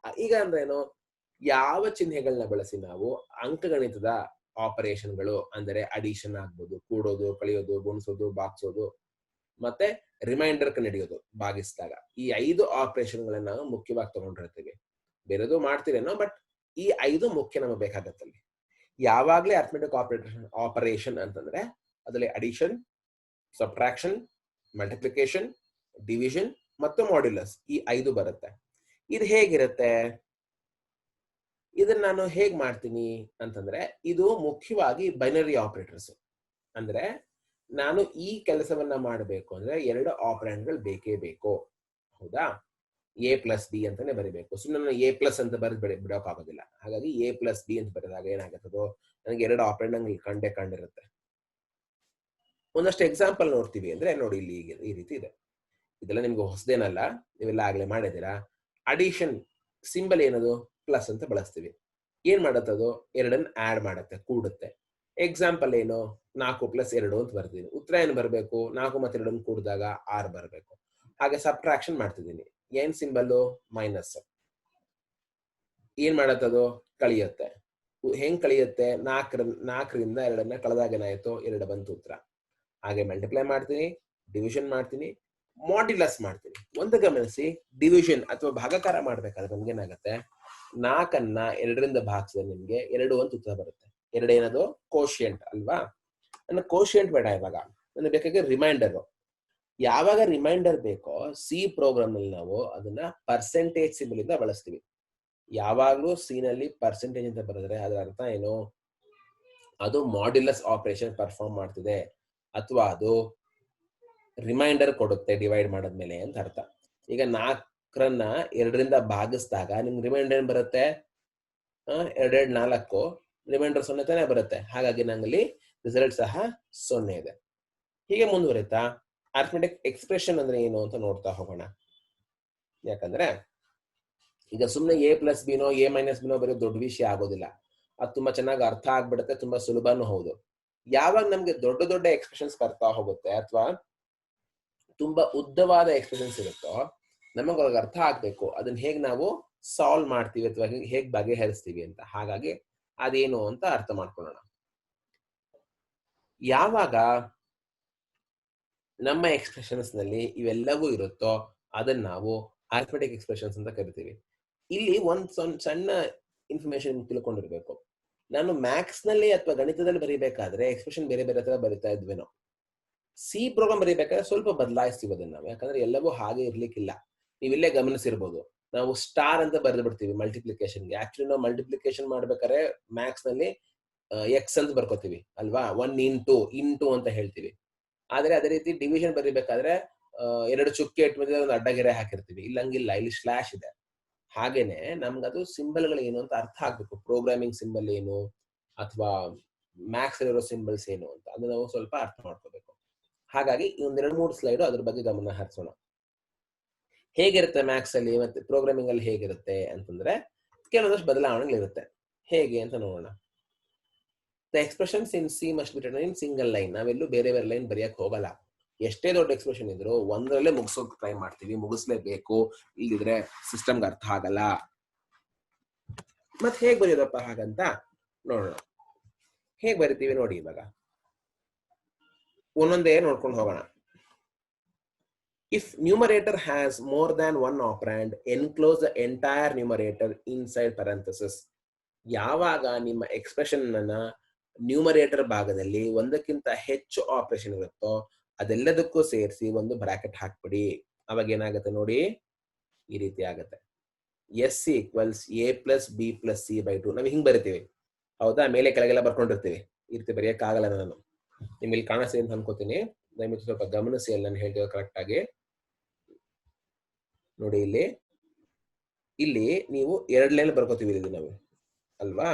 ಈಗ ಅಂದ್ರೆ ಏನು, ಯಾವ ಚಿಹ್ನೆಗಳನ್ನ ಬಳಸಿ ನಾವು ಅಂಕಗಣಿತದ ಆಪರೇಷನ್ಗಳು ಅಂದ್ರೆ ಅಡಿಷನ್ ಆಗ್ಬೋದು, ಕೂಡೋದು, ಕಳೆಯೋದು, ಗುಣಿಸೋದು, ಬಾಗಿಸೋದು ಮತ್ತೆ ರಿಮೈಂಡರ್ ಕಂಡುಹಿಡಿಯೋದು ಭಾಗಿಸಿದಾಗ, ಈ 5 ಆಪರೇಷನ್ಗಳನ್ನ ನಾವು ಮುಖ್ಯವಾಗಿ ತಗೊಂಡಿರ್ತೀವಿ. ಬೇರೆದು ಮಾಡ್ತೀರೇನೋ, ಬಟ್ ಈ 5 ಮುಖ್ಯ ನಮಗೆ ಬೇಕಾಗತ್ತಲ್ಲಿ. ಯಾವಾಗ್ಲೇ ಅರ್ಥಮೆಟಿಕ್ ಆಪರೇಷನ್ ಅಂತಂದ್ರೆ ಅದರಲ್ಲಿ ಅಡಿಷನ್, ಸಬ್ಟ್ರಾಕ್ಷನ್, ಮಲ್ಟಿಪ್ಲಿಕೇಶನ್, ಡಿವಿಷನ್ ಮತ್ತು ಮಾಡ್ಯುಲಸ್, ಈ 5 ಬರುತ್ತೆ. ಇದು ಹೇಗಿರುತ್ತೆ? ಇದನ್ನ ನಾನು ಹೇಗ್ ಮಾಡ್ತೀನಿ ಅಂತಂದ್ರೆ, ಇದು ಮುಖ್ಯವಾಗಿ ಬೈನರಿ ಆಪರೇಟರ್ಸ್. ಅಂದ್ರೆ ನಾನು ಈ ಕೆಲಸವನ್ನ ಮಾಡಬೇಕು ಅಂದ್ರೆ 2 ಆಪರೆಂಡ್ಗಳು ಬೇಕೇ ಬೇಕು. ಹೌದಾ? ಎ ಪ್ಲಸ್ ಬಿ ಅಂತಾನೆ ಬರೀಬೇಕು. ಸುಮ್ಮನೆ ನಾನು ಎ ಪ್ಲಸ್ ಅಂತ ಬರೆದು ಬಿಡೋಕ್ಕಾಗೋದಿಲ್ಲ. ಹಾಗಾಗಿ ಎ ಪ್ಲಸ್ ಬಿ ಅಂತ ಬರೆದಾಗ ಏನಾಗುತ್ತದೋ, ನನಗೆ 2 ಆಪರೆಂಡ್ ಕಂಡಿರುತ್ತೆ. ಒಂದಷ್ಟು ಎಕ್ಸಾಂಪಲ್ ನೋಡ್ತೀವಿ ಅಂದ್ರೆ ನೋಡಿ, ಇಲ್ಲಿ ಈ ರೀತಿ ಇದೆ. ಇದೆಲ್ಲ ನಿಮ್ಗೆ ಹೊಸದೇನಲ್ಲ, ನೀವೆಲ್ಲ ಆಗ್ಲೇ ಮಾಡಿದ್ದೀರಾ. ಅಡಿಷನ್ ಸಿಂಬಲ್ ಏನದು? ಪ್ಲಸ್ ಅಂತ ಬಳಸ್ತೀವಿ. ಏನ್ ಮಾಡತ್ತದು? 2 ಆಡ್ ಮಾಡುತ್ತೆ, ಕೂಡುತ್ತೆ. ಎಕ್ಸಾಂಪಲ್ ಏನು? 4 + 2 ಅಂತ ಬರ್ತೀನಿ. ಉತ್ತರ ಏನು ಬರಬೇಕು? 4 ಮತ್ತು 2 ಕೂಡಿದಾಗ 6 ಬರಬೇಕು. ಹಾಗೆ ಸಬ್ಟ್ರಾಕ್ಷನ್ ಮಾಡ್ತಿದ್ದೀನಿ. ಏನ್ ಸಿಂಬಲ್ಲು? ಮೈನಸ್. ಏನ್ ಮಾಡತ್ತದು? ಕಳಿಯುತ್ತೆ. ಹೆಂಗ್ ಕಳಿಯುತ್ತೆ? 4ರಿಂದ 2 ಕಳೆದಾಗ ಏನಾಯ್ತು? 2 ಬಂತು ಉತ್ತರ. ಹಾಗೆ ಮಲ್ಟಿಪ್ಲೈ ಮಾಡ್ತೀನಿ, ಡಿವಿಷನ್ ಮಾಡ್ತೀನಿ, ಮಾಡ್ಯುಲಸ್ ಮಾಡ್ತೀನಿ. ಒಂದು ಗಮನಿಸಿ, ಡಿವಿಷನ್ ಅಥವಾ ಭಾಗಾಕಾರ ಮಾಡ್ಬೇಕಾದ್ರೆ ನಮ್ಗೆ ಏನಾಗುತ್ತೆ? 4ಅನ್ನ 2ರಿಂದ ಭಾಗಿಸಿದ್ರೆ ನಿಮ್ಗೆ 2 ಅಂತ ಉತ್ತರ ಬರುತ್ತೆ. 2 ಏನದು? ಕೋಶಿಯಂಟ್ ಅಲ್ವಾ? ನನ್ನ ಕೋಶಿಯಂಟ್ ಬೇಡ ಇವಾಗ, ನನಗೆ ಬೇಕಾಗಿ ರಿಮೈಂಡರ್. ಯಾವಾಗ ರಿಮೈಂಡರ್ ಬೇಕೋ ಸಿ ಪ್ರೋಗ್ರಾಮ್ ನಲ್ಲಿ ನಾವು ಅದನ್ನ ಪರ್ಸೆಂಟೇಜ್ ಸಿಂಬಲ್ ಇಂದ ಬಳಸ್ತೀವಿ. ಯಾವಾಗ್ಲೂ ಸಿ ನಲ್ಲಿ ಪರ್ಸೆಂಟೇಜ್ ಅಂತ ಬರೆದ್ರೆ ಅದರ ಅರ್ಥ ಏನು? ಅದು ಮಾಡ್ಯುಲಸ್ ಆಪರೇಷನ್ ಪರ್ಫಾರ್ಮ್ ಮಾಡ್ತಿದೆ, ಅಥವಾ ಅದು ರಿಮೈಂಡರ್ ಕೊಡುತ್ತೆ ಡಿವೈಡ್ ಮಾಡದ್ಮೇಲೆ ಅಂತ ಅರ್ಥ. ಈಗ 4ರನ್ನ 2ರಿಂದ ಭಾಗಿಸಿದಾಗ ನಿಮ್ಗೆ ರಿಮೈಂಡರ್ ಏನ್ ಬರುತ್ತೆ? 2 2 4, ರಿಮೈಂಡರ್ 0 ತಾನೇ ಬರುತ್ತೆ. ಹಾಗಾಗಿ ನಂಗಲ್ಲಿ ರಿಸಲ್ಟ್ ಸಹ 0 ಇದೆ. ಹೀಗೆ ಮುಂದುವರಿತಾ ಅರ್ಥಮೆಟಿಕ್ ಎಕ್ಸ್ಪ್ರೆಷನ್ ಅಂದ್ರೆ ಏನು ಅಂತ ನೋಡ್ತಾ ಹೋಗೋಣ. ಯಾಕಂದ್ರೆ ಈಗ ಸುಮ್ಮನೆ ಎ ಪ್ಲಸ್ ಬಿನೋ ಎ ಮೈನಸ್ ಬಿನೋ ಬರೀ ದೊಡ್ಡ ವಿಷಯ ಆಗೋದಿಲ್ಲ. ಅದು ತುಂಬಾ ಚೆನ್ನಾಗಿ ಅರ್ಥ ಆಗ್ಬಿಡುತ್ತೆ, ತುಂಬಾ ಸುಲಭನೂ ಹೌದು. ಯಾವಾಗ ನಮ್ಗೆ ದೊಡ್ಡ ದೊಡ್ಡ ಎಕ್ಸ್ಪ್ರೆಷನ್ಸ್ ಬರ್ತಾ ಹೋಗುತ್ತೆ ಅಥವಾ ತುಂಬಾ ಉದ್ದವಾದ ಎಕ್ಸ್ಪ್ರೆಷನ್ಸ್ ಇರುತ್ತೋ, ನಮಗೆ ಅವಾಗ ಅರ್ಥ ಆಗ್ಬೇಕು ಅದನ್ನ ಹೇಗೆ ನಾವು ಸಾಲ್ವ್ ಮಾಡ್ತೀವಿ ಅಥವಾ ಹೇಗೆ ಬಗೆಹರಿಸ್ತೀವಿ ಅಂತ. ಹಾಗಾಗಿ ಅದೇನು ಅಂತ ಅರ್ಥ ಮಾಡ್ಕೊಳ್ಳೋಣ. ಯಾವಾಗ ನಮ್ಮ ಎಕ್ಸ್ಪ್ರೆಷನ್ಸ್ ನಲ್ಲಿ ಇವೆಲ್ಲವೂ ಇರುತ್ತೋ ಅದನ್ನ ನಾವು ಅರ್ಥಮೆಟಿಕ್ ಎಕ್ಸ್ಪ್ರೆಷನ್ಸ್ ಅಂತ ಕರಿತೀವಿ. ಇಲ್ಲಿ ಒಂದ್ ಸಣ್ಣ ಇನ್ಫಾರ್ಮೇಶನ್ ತಿಳ್ಕೊಂಡಿರ್ಬೇಕು. ನಾನು ಮ್ಯಾಥ್ಸ್ ನಲ್ಲಿ ಅಥವಾ ಗಣಿತದಲ್ಲಿ ಬರೀಬೇಕಾದ್ರೆ ಎಕ್ಸ್ಪ್ರೆಷನ್ ಬೇರೆ ಬೇರೆ ತರ ಬರಿತಾ ಇದ್ವೇನೋ. ಸಿ ಪ್ರೋಗ್ರಾಮ್ ಬರೀಬೇಕಾದ್ರೆ ಸ್ವಲ್ಪ ಬದಲಾಯಿಸ್ತೀವಿ ಅದನ್ನ ನಾವು, ಯಾಕಂದ್ರೆ ಎಲ್ಲವೂ ಹಾಗೆ ಇರ್ಲಿಕ್ಕಿಲ್ಲ. ನೀವಿಲ್ಲೇ ಗಮನಿಸಿರ್ಬೋದು, ನಾವು ಸ್ಟಾರ್ ಅಂತ ಬರೆದು ಬಿಡ್ತೀವಿ ಮಲ್ಟಿಪ್ಲಿಕೇಶನ್ಗೆ. ಆಕ್ಚುಲಿ ನಾವು ಮಲ್ಟಿಪ್ಲಿಕೇಶನ್ ಮಾಡ್ಬೇಕಾದ್ರೆ ಮ್ಯಾಥ್ಸ್ ನಲ್ಲಿ ಎಕ್ಸ್ ಅಂತ ಬರ್ಕೋತೀವಿ ಅಲ್ವಾ? 1 ಇಂಟು ಅಂತ ಹೇಳ್ತೀವಿ. ಆದ್ರೆ ಅದೇ ರೀತಿ ಡಿವಿಷನ್ ಬರೀಬೇಕಾದ್ರೆ 2 ಚುಕ್ಕೆ ಇಟ್ಟ ಒಂದು ಅಡ್ಡಗೆರೆ ಹಾಕಿರ್ತೀವಿ. ಇಲ್ಲಂಗಿಲ್ಲ, ಇಲ್ಲಿ ಸ್ಲಾಶ್ ಇದೆ. ಹಾಗೇನೆ ನಮ್ಗದು ಸಿಂಬಲ್ಗಳು ಏನು ಅಂತ ಅರ್ಥ ಆಗ್ಬೇಕು. ಪ್ರೋಗ್ರಾಮಿಂಗ್ ಸಿಂಬಲ್ ಏನು ಅಥವಾ ಮ್ಯಾಥ್ಸ್ ಇರೋ ಸಿಂಬಲ್ಸ್ ಏನು ಅಂತ ಅದನ್ನ ನಾವು ಸ್ವಲ್ಪ ಅರ್ಥ ಮಾಡ್ಕೋಬೇಕು. ಹಾಗಾಗಿ ಒಂದ್ 2-3 ಸ್ಲೈಡ್ ಅದ್ರ ಬಗ್ಗೆ ಗಮನ ಹರಿಸೋಣ. ಹೇಗಿರುತ್ತೆ ಮ್ಯಾಥ್ಸ್ ಅಲ್ಲಿ ಮತ್ತೆ ಪ್ರೋಗ್ರಾಮಿಂಗ್ ಅಲ್ಲಿ ಹೇಗಿರುತ್ತೆ ಅಂತಂದ್ರೆ ಕೆಲವೊಂದಷ್ಟು ಬದಲಾವಣೆಗಳಿರುತ್ತೆ. ಹೇಗೆ ಅಂತ ನೋಡೋಣ. The expressions in C must be written in single line. ನಾವೆಲ್ಲೂ ಬೇರೆ ಬೇರೆ ಲೈನ್ ಬರೆಯಕ್ ಹೋಗಲ್ಲ. ಎಷ್ಟೇ ದೊಡ್ಡ ಎಕ್ಸ್ಪ್ರೆಷನ್ ಇದ್ರು ಒಂದರಲ್ಲೇ ಮುಗಿಸೋಕ್ ಟ್ರೈ ಮಾಡ್ತೀವಿ, ಮುಗಿಸ್ಲೇಬೇಕು, ಇಲ್ದಿದ್ರೆ ಸಿಸ್ಟಮ್ಗೆ ಅರ್ಥ ಆಗಲ್ಲ. ಮತ್ತೆ ಹೇಗ್ ಬರೆಯೋದಪ್ಪ ಹಾಗಂತ ನೋಡೋಣ. ಹೇಗ್ ಬರಿತೀವಿ ನೋಡಿ. ಇವಾಗ ಒಂದೊಂದೇ ನೋಡ್ಕೊಂಡು ಹೋಗೋಣ. If numerator has more than one operand, enclose the entire numerator inside parenthesis. ಯಾವಾಗ ನಿಮ್ಮ ಎಕ್ಸ್ಪ್ರೆಷನ್ ಅನ್ನ ನ್ಯೂಮರೇಟರ್ ಭಾಗದಲ್ಲಿ ಒಂದಕ್ಕಿಂತ ಹೆಚ್ಚು ಆಪರೇಷನ್ ಇರುತ್ತೋ ಅದೆಲ್ಲದಕ್ಕೂ ಸೇರಿಸಿ ಒಂದು ಬ್ರಾಕೆಟ್ ಹಾಕ್ಬಿಡಿ. ಅವಾಗ ಏನಾಗುತ್ತೆ ನೋಡಿ, ಈ ರೀತಿ ಆಗುತ್ತೆ. S = A + B + C/2. ನಾವು ಹಿಂಗ್ ಬರಿತೀವಿ ಹೌದಾ? ಮೇಲೆ ಕೆಳಗೆಲ್ಲ ಬರ್ಕೊಂಡಿರ್ತೀವಿ. ಈ ರೀತಿ ಬರೆಯಕ್ಕಾಗಲ್ಲ. ನಾನು ನಿಮ್ಗೆ ಇಲ್ಲಿ ಕಾಣಿಸ್ತೀನಿ ಅಂತ ಅನ್ಕೋತೀನಿ. ದಯವಿಟ್ಟು ಸ್ವಲ್ಪ ಗಮನಿಸಿ ಅಲ್ಲಿ ನಾನು ಹೇಳ್ತೀವಿ ಕರೆಕ್ಟ್ ಆಗಿ ನೋಡಿ. ಇಲ್ಲಿ ನೀವು 2 ಲೈನ್ ಬರ್ಕೋತೀವಿ ಇದು ನಾವು ಅಲ್ವಾ?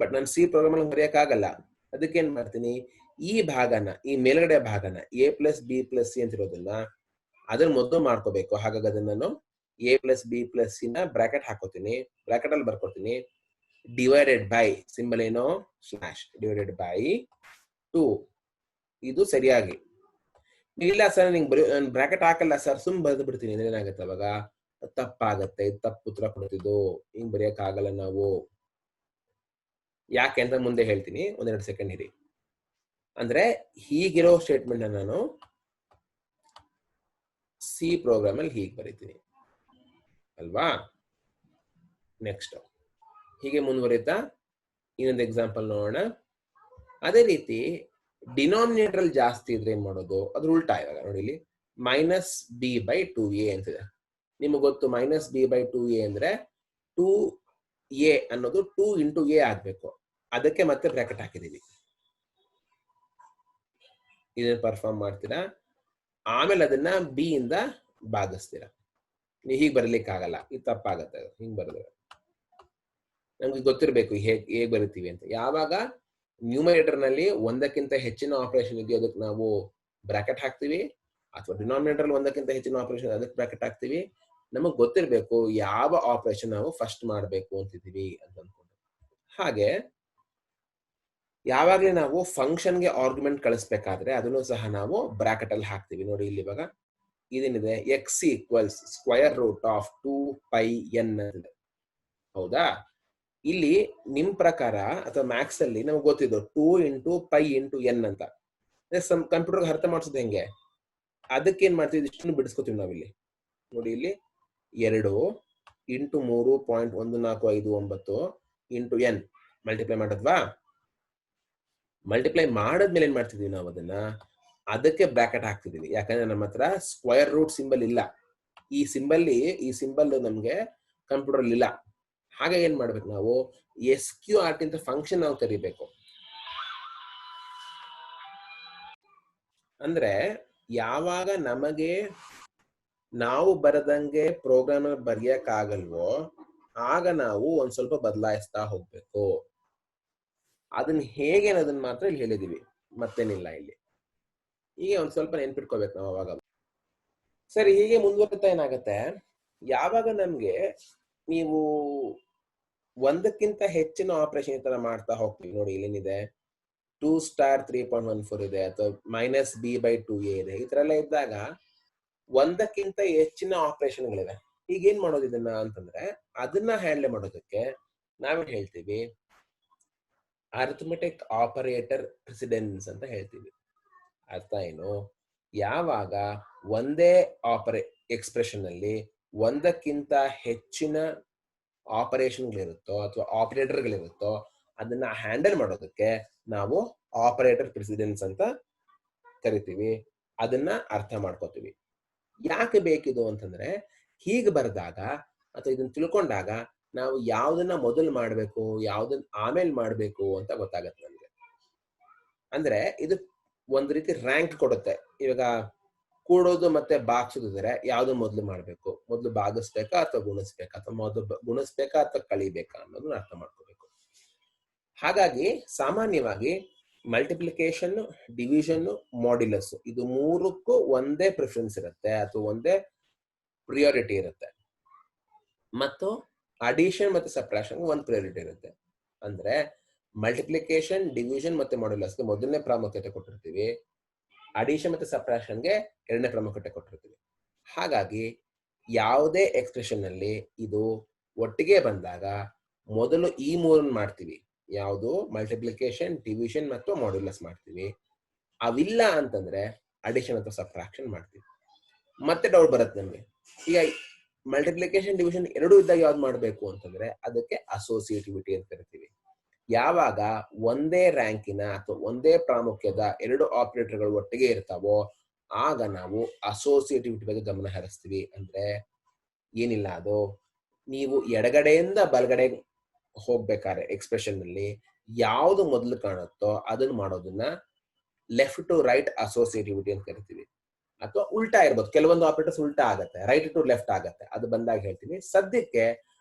ಬಟ್ ನಾನು ಸಿ ಪ್ರೋಗ್ರಾಮ್ ಅಲ್ಲಿ ಬರೆಯಕ್ಕಾಗಲ್ಲ. ಅದಕ್ಕೆ ಏನ್ ಮಾಡ್ತೀನಿ, ಈ ಭಾಗನ, ಈ ಮೇಲ್ಗಡೆ ಭಾಗನ a plus B plus C ಅಂತ ಇರೋದನ್ನ ಅದನ್ನ ಮೊದಲು ಮಾಡ್ಕೋಬೇಕು. ಹಾಗಾಗಿ ಅದನ್ನ ನಾನು a plus B plus C ನ ಬ್ರಾಕೆಟ್ ಹಾಕೋತೀನಿ, ಬ್ರಾಕೆಟ್ ಅಲ್ಲಿ ಬರ್ಕೊತೀನಿ, ಡಿವೈಡೆಡ್ ಬೈ ಸಿಂಬಲ್ ಏನೋ ಸ್ಲಾಶ್, ಡಿವೈಡೆಡ್ ಬೈ 2. ಇದು ಸರಿಯಾಗಿ. ಇಲ್ಲ ಸರ್ ನಿಂಗೆ ಬರೀ ಬ್ರಾಕೆಟ್ ಹಾಕಲ್ಲ ಸರ್, ಸುಮ್ ಬರೆದು ಬಿಡ್ತೀನಿ ಅಂದ್ರೆ ಏನಾಗುತ್ತೆ ಅವಾಗ ತಪ್ಪಾಗತ್ತೆ. ಇದು ತಪ್ಪು ಉತ್ತರ ಕೊಡ್ತಿದ್ದು, ಹಿಂಗ್ ಬರೆಯಕ್ ಆಗಲ್ಲ ನಾವು. ಯಾಕೆ ಅಂತ ಮುಂದೆ ಹೇಳ್ತೀನಿ, ಒಂದೆರಡು ಸೆಕೆಂಡ್ ಇರಿ. ಅಂದ್ರೆ ಹೀಗಿರೋ ಸ್ಟೇಟ್ಮೆಂಟ್ ನಾನು ಸಿ ಪ್ರೋಗ್ರಾಮ್ ಅಲ್ಲಿ ಹೀಗೆ ಬರೀತೀನಿ ಅಲ್ವಾ. ನೆಕ್ಸ್ಟ್ ಹೀಗೆ ಮುಂದುವರಿತಾ ಇನ್ನೊಂದು ಎಕ್ಸಾಂಪಲ್ ನೋಡೋಣ. ಅದೇ ರೀತಿ ಡಿನಾಮಿನೇಟರ್ ಅಲ್ಲಿ ಜಾಸ್ತಿ ಇದ್ರೆ ಏನ್ ಮಾಡೋದು, ಅದ್ರ ಉಲ್ಟಾ. ಇವಾಗ ನೋಡಿ ಇಲ್ಲಿ ಮೈನಸ್ ಬಿ ಬೈ 2a ಅಂತಿದೆ. ನಿಮಗೆ ಗೊತ್ತು ಮೈನಸ್ ಬಿ ಬೈ 2a ಅಂದ್ರೆ 2a ಅನ್ನೋದು 2 ಇಂಟು a ಆಗ್ಬೇಕು. ಅದಕ್ಕೆ ಮತ್ತೆ ಬ್ರಾಕೆಟ್ ಹಾಕಿದೀವಿ. ಇದನ್ನ ಪರ್ಫಾರ್ಮ್ ಮಾಡ್ತೀರಾ, ಆಮೇಲೆ ಅದನ್ನ ಬಿ ಇಂದ ಭಾಗಿಸ್ತೀರಾ. ನೀವು ಹೀಗೆ ಬರಲಿಕ್ಕೆ ಆಗಲ್ಲ, ಇದು ತಪ್ಪಾಗತ್ತೆ. ಹಿಂಗ್ ಬರೆದ್ರೆ ನಮ್ಗೆ ಗೊತ್ತಿರ್ಬೇಕು ಹೇಗ್ ಬರಿತೀವಿ ಅಂತ. ಯಾವಾಗ ನ್ಯೂಮರೇಟರ್ ನಲ್ಲಿ ಒಂದಕ್ಕಿಂತ ಹೆಚ್ಚಿನ ಆಪರೇಷನ್ ಇದೆಯೋ ಅದಕ್ಕೆ ನಾವು ಬ್ರಾಕೆಟ್ ಹಾಕ್ತಿವಿ, ಅಥವಾ ಡಿನಾಮಿನೇಟರ್ ಒಂದಕ್ಕಿಂತ ಹೆಚ್ಚಿನ ಆಪರೇಷನ್ ಅದಕ್ಕೆ ಬ್ರಾಕೆಟ್ ಹಾಕ್ತಿವಿ. ನಮಗ್ ಗೊತ್ತಿರ್ಬೇಕು ಯಾವ ಆಪರೇಷನ್ ನಾವು ಫಸ್ಟ್ ಮಾಡಬೇಕು ಅಂತಿದೀವಿ ಅಂತ ಅನ್ಕೊಂಡು. ಹಾಗೆ ಯಾವಾಗ್ಲೇ ನಾವು ಫಂಕ್ಷನ್ಗೆ ಆರ್ಗ್ಯುಮೆಂಟ್ ಕಳಿಸ್ಬೇಕಾದ್ರೆ ಅದನ್ನು ಸಹ ನಾವು ಬ್ರಾಕೆಟ್ ಅಲ್ಲಿ ಹಾಕ್ತಿವಿ. ನೋಡಿ ಇಲ್ಲಿ ಇವಾಗ ಇದೇನಿದೆ, x equals square root of 2πn ಅಂತಿದೆ. ಹೌದಾ? ಇಲ್ಲಿ ನಿಮ್ ಪ್ರಕಾರ ಅಥವಾ ಮ್ಯಾಕ್ಸ್ ಅಲ್ಲಿ ನಮ್ಗೆ ಗೊತ್ತಿದ್ದು 2 ಇಂಟು ಪೈ ಇಂಟು ಎನ್ ಅಂತ. ಕಂಪ್ಯೂಟರ್ಗೆ ಅರ್ಥ ಮಾಡಿಸೋದು ಹೆಂಗೆ, ಅದಕ್ಕೇನ್ ಮಾಡ್ತೀವಿ, ಇಷ್ಟನ್ನು ಬಿಡಿಸ್ಕೊತೀವಿ ನಾವಿಲ್ಲಿ. ನೋಡಿ ಇಲ್ಲಿ 2 ಇಂಟು 3.1459 ಇಂಟು ಎನ್ ಮಲ್ಟಿಪ್ಲೈ ಮಾಡಿದ್ವಾ. ಮಲ್ಟಿಪ್ಲೈ ಮಾಡಿದ್ಮೇಲೆ ಏನ್ ಮಾಡ್ತಿದೀವಿ ನಾವು ಅದನ್ನ ಅದಕ್ಕೆ ಬ್ರಾಕೆಟ್ ಹಾಕ್ತಿದೀವಿ. ಯಾಕಂದ್ರೆ ನಮ್ಮ ಹತ್ರ ಸ್ಕ್ವಯರ್ ರೂಟ್ ಸಿಂಬಲ್ ಇಲ್ಲ. ಈ ಸಿಂಬಲ್ ನಮ್ಗೆ ಕಂಪ್ಯೂಟರ್ ಅಲ್ಲಿ ಇಲ್ಲ. ಹಾಗೆ ಏನ್ ಮಾಡ್ಬೇಕು, ನಾವು SQRT ಅಂತ ಫಂಕ್ಷನ್ ನಾವು ಕರಿಬೇಕು. ಅಂದ್ರೆ ಯಾವಾಗ ನಮಗೆ ನಾವು ಬರದಂಗೆ ಪ್ರೋಗ್ರಾಮ್ ಬರೆಯಕ್ ಆಗಲ್ವೋ ಆಗ ನಾವು ಒಂದ್ ಸ್ವಲ್ಪ ಬದಲಾಯಿಸ್ತಾ ಹೋಗ್ಬೇಕು. ಅದನ್ನ ಹೇಗೆ ಅನ್ನೋದನ್ನ ಮಾತ್ರ ಇಲ್ಲಿ ಹೇಳಿದೀವಿ, ಮತ್ತೇನಿಲ್ಲ ಇಲ್ಲಿ. ಹೀಗೆ ಒಂದ್ ಸ್ವಲ್ಪ ನೆನ್ಪಿಟ್ಕೋಬೇಕು ನಾವು ಅವಾಗ. ಸರಿ, ಹೀಗೆ ಮುಂದುವರಿತಾ ಏನಾಗತ್ತೆ, ಯಾವಾಗ ನಮ್ಗೆ ನೀವು ಒಂದಕ್ಕಿಂತ ಹೆಚ್ಚಿನ ಆಪರೇಷನ್ ಈ ತರ ಮಾಡ್ತಾ ಹೋಗ್ತೀವಿ. ನೋಡಿ ಇಲ್ಲೇನಿದೆ 2 ಸ್ಟಾರ್ 3.14 ಇದೆ, ಅಥವಾ ಮೈನಸ್ ಬಿ ಬೈ 2a ಇದೆ. ಈ ತರ ಎಲ್ಲ ಇದ್ದಾಗ ಒಂದಕ್ಕಿಂತ ಹೆಚ್ಚಿನ ಆಪರೇಷನ್ಗಳಿವೆ. ಈಗ ಏನ್ ಮಾಡೋದು ಇದನ್ನ ಅಂತಂದ್ರೆ, ಅದನ್ನ ಹ್ಯಾಂಡಲ್ ಮಾಡೋದಕ್ಕೆ ನಾವೇನ್ ಹೇಳ್ತೀವಿ, ಅರ್ಥಮೆಟಿಕ್ ಆಪರೇಟರ್ ಪ್ರೆಸಿಡೆನ್ಸ್ ಅಂತ ಹೇಳ್ತೀವಿ. ಅರ್ಥ ಏನು, ಯಾವಾಗ ಒಂದೇ ಎಕ್ಸ್ಪ್ರೆಷನ್ ಅಲ್ಲಿ ಒಂದಕ್ಕಿಂತ ಹೆಚ್ಚಿನ ಆಪರೇಷನ್ಗಳಿರುತ್ತೋ ಅಥವಾ ಆಪರೇಟರ್ಗಳಿರುತ್ತೋ ಅದನ್ನ ಹ್ಯಾಂಡಲ್ ಮಾಡೋದಕ್ಕೆ ನಾವು ಆಪರೇಟರ್ ಪ್ರೆಸಿಡೆನ್ಸ್ ಅಂತ ಕರಿತೀವಿ. ಅದನ್ನ ಅರ್ಥ ಮಾಡ್ಕೋತೀವಿ. ಯಾಕೆ ಬೇಕಿದು ಅಂತಂದ್ರೆ, ಹೀಗೆ ಬರೆದಾಗ ಅಥವಾ ಇದನ್ನ ತಿಳ್ಕೊಂಡಾಗ ನಾವು ಯಾವ್ದನ್ನ ಮೊದಲು ಮಾಡ್ಬೇಕು ಯಾವ್ದನ್ನ ಆಮೇಲೆ ಮಾಡ್ಬೇಕು ಅಂತ ಗೊತ್ತಾಗತ್ತೆ ನಮ್ಗೆ. ಅಂದ್ರೆ ಇದು ಒಂದ್ ರೀತಿ ರ್ಯಾಂಕ್ ಕೊಡುತ್ತೆ. ಇವಾಗ ಕೂಡೋದು ಮತ್ತೆ ಬಾಗ್ಸೋದಿದ್ರೆ ಯಾವ್ದು ಮೊದಲು ಮಾಡ್ಬೇಕು, ಮೊದಲು ಭಾಗಿಸ್ಬೇಕಾ ಅಥವಾ ಗುಣಿಸ್ಬೇಕಾ, ಅಥವಾ ಮೊದಲು ಗುಣಿಸ್ಬೇಕಾ ಅಥವಾ ಕಳಿಬೇಕಾ ಅನ್ನೋದನ್ನ ಅರ್ಥ ಮಾಡ್ಕೋಬೇಕು. ಹಾಗಾಗಿ ಸಾಮಾನ್ಯವಾಗಿ ಮಲ್ಟಿಪ್ಲಿಕೇಶನ್, ಡಿವಿಷನ್, ಮಾಡ್ಯುಲಸ್ ಇದು ಮೂರಕ್ಕೂ ಒಂದೇ ಪ್ರಿಫರೆನ್ಸ್ ಇರುತ್ತೆ ಅಥವಾ ಒಂದೇ ಪ್ರಿಯಾರಿಟಿ ಇರುತ್ತೆ. ಮತ್ತು ಅಡಿಷನ್ ಮತ್ತೆ ಸಬ್ಟ್ರಾಕ್ಷನ್ ಒಂದು ಪ್ರಿಯಾರಿಟಿ ಇರುತ್ತೆ. ಅಂದ್ರೆ ಮಲ್ಟಿಪ್ಲಿಕೇಶನ್, ಡಿವಿಷನ್ ಮತ್ತೆ ಮಾಡ್ಯುಲಸ್ಗೆ ಮೊದಲನೇ ಪ್ರಾಮುಖ್ಯತೆ ಕೊಟ್ಟಿರ್ತೀವಿ, ಅಡಿಷನ್ ಮತ್ತೆ ಸಬ್ಟ್ರಾಕ್ಷನ್ಗೆ ಎರಡನೇ ಪ್ರಾಮುಖ್ಯತೆ ಕೊಟ್ಟಿರ್ತೀವಿ. ಹಾಗಾಗಿ ಯಾವುದೇ ಎಕ್ಸ್ಪ್ರೆಷನ್ ನಲ್ಲಿ ಇದು ಒಟ್ಟಿಗೆ ಬಂದಾಗ ಮೊದಲು ಈ ಮೂರನ್ನು ಮಾಡ್ತೀವಿ. ಯಾವುದು ಮಲ್ಟಿಪ್ಲಿಕೇಶನ್, ಡಿವಿಷನ್ ಮತ್ತು ಮಾಡ್ಯುಲಸ್ ಮಾಡ್ತೀವಿ. ಅವಿಲ್ಲ ಅಂತಂದ್ರೆ ಅಡಿಷನ್ ಅಥವಾ ಸಬ್ಟ್ರಾಕ್ಷನ್ ಮಾಡ್ತೀವಿ. ಮತ್ತೆ ಡೌಟ್ ಬರುತ್ತೆ ನಮ್ಗೆ, ಈಗ ಮಲ್ಟಿಪ್ಲಿಕೇಶನ್, ಡಿವಿಷನ್ ಎರಡೂ ಇದ್ದಾಗ ಯಾವ್ದು ಮಾಡ್ಬೇಕು ಅಂತಂದ್ರೆ ಅದಕ್ಕೆ ಅಸೋಸಿಯೇಟಿವಿಟಿ ಅಂತ ಕರಿತೀವಿ. ಯಾವಾಗ ಒಂದೇ ರ್ಯಾಂಕಿನ ಅಥವಾ ಒಂದೇ ಪ್ರಾಮುಖ್ಯದ ಎರಡು ಆಪರೇಟರ್ಗಳು ಒಟ್ಟಿಗೆ ಇರ್ತಾವೋ ಆಗ ನಾವು ಅಸೋಸಿಯೇಟಿವಿಟಿ ಬಗ್ಗೆ ಗಮನ ಹರಿಸ್ತೀವಿ. ಅಂದ್ರೆ ಏನಿಲ್ಲ, ಅದು ನೀವು ಎಡಗಡೆಯಿಂದ ಬಲಗಡೆ ಹೋಗ್ಬೇಕಾದ್ರೆ ಎಕ್ಸ್ಪ್ರೆಷನ್ ನಲ್ಲಿ ಯಾವ್ದು ಮೊದಲು ಕಾಣುತ್ತೋ ಅದನ್ನ ಮಾಡೋದನ್ನ ಲೆಫ್ಟ್ ಟು ರೈಟ್ ಅಸೋಸಿಯೇಟಿವಿಟಿ ಅಂತ ಕರಿತೀವಿ. ಅಥವಾ ಉಲ್ಟಾ ಇರ್ಬೋದು, ಕೆಲವೊಂದು ಆಪರೇಟರ್ಸ್ ಉಲ್ಟಾ ಆಗತ್ತೆ, ರೈಟ್ ಟು ಲೆಫ್ಟ್ ಆಗತ್ತೆ, ಅದು ಬಂದಾಗ ಹೇಳ್ತೀನಿ. ಸದ್ಯಕ್ಕೆ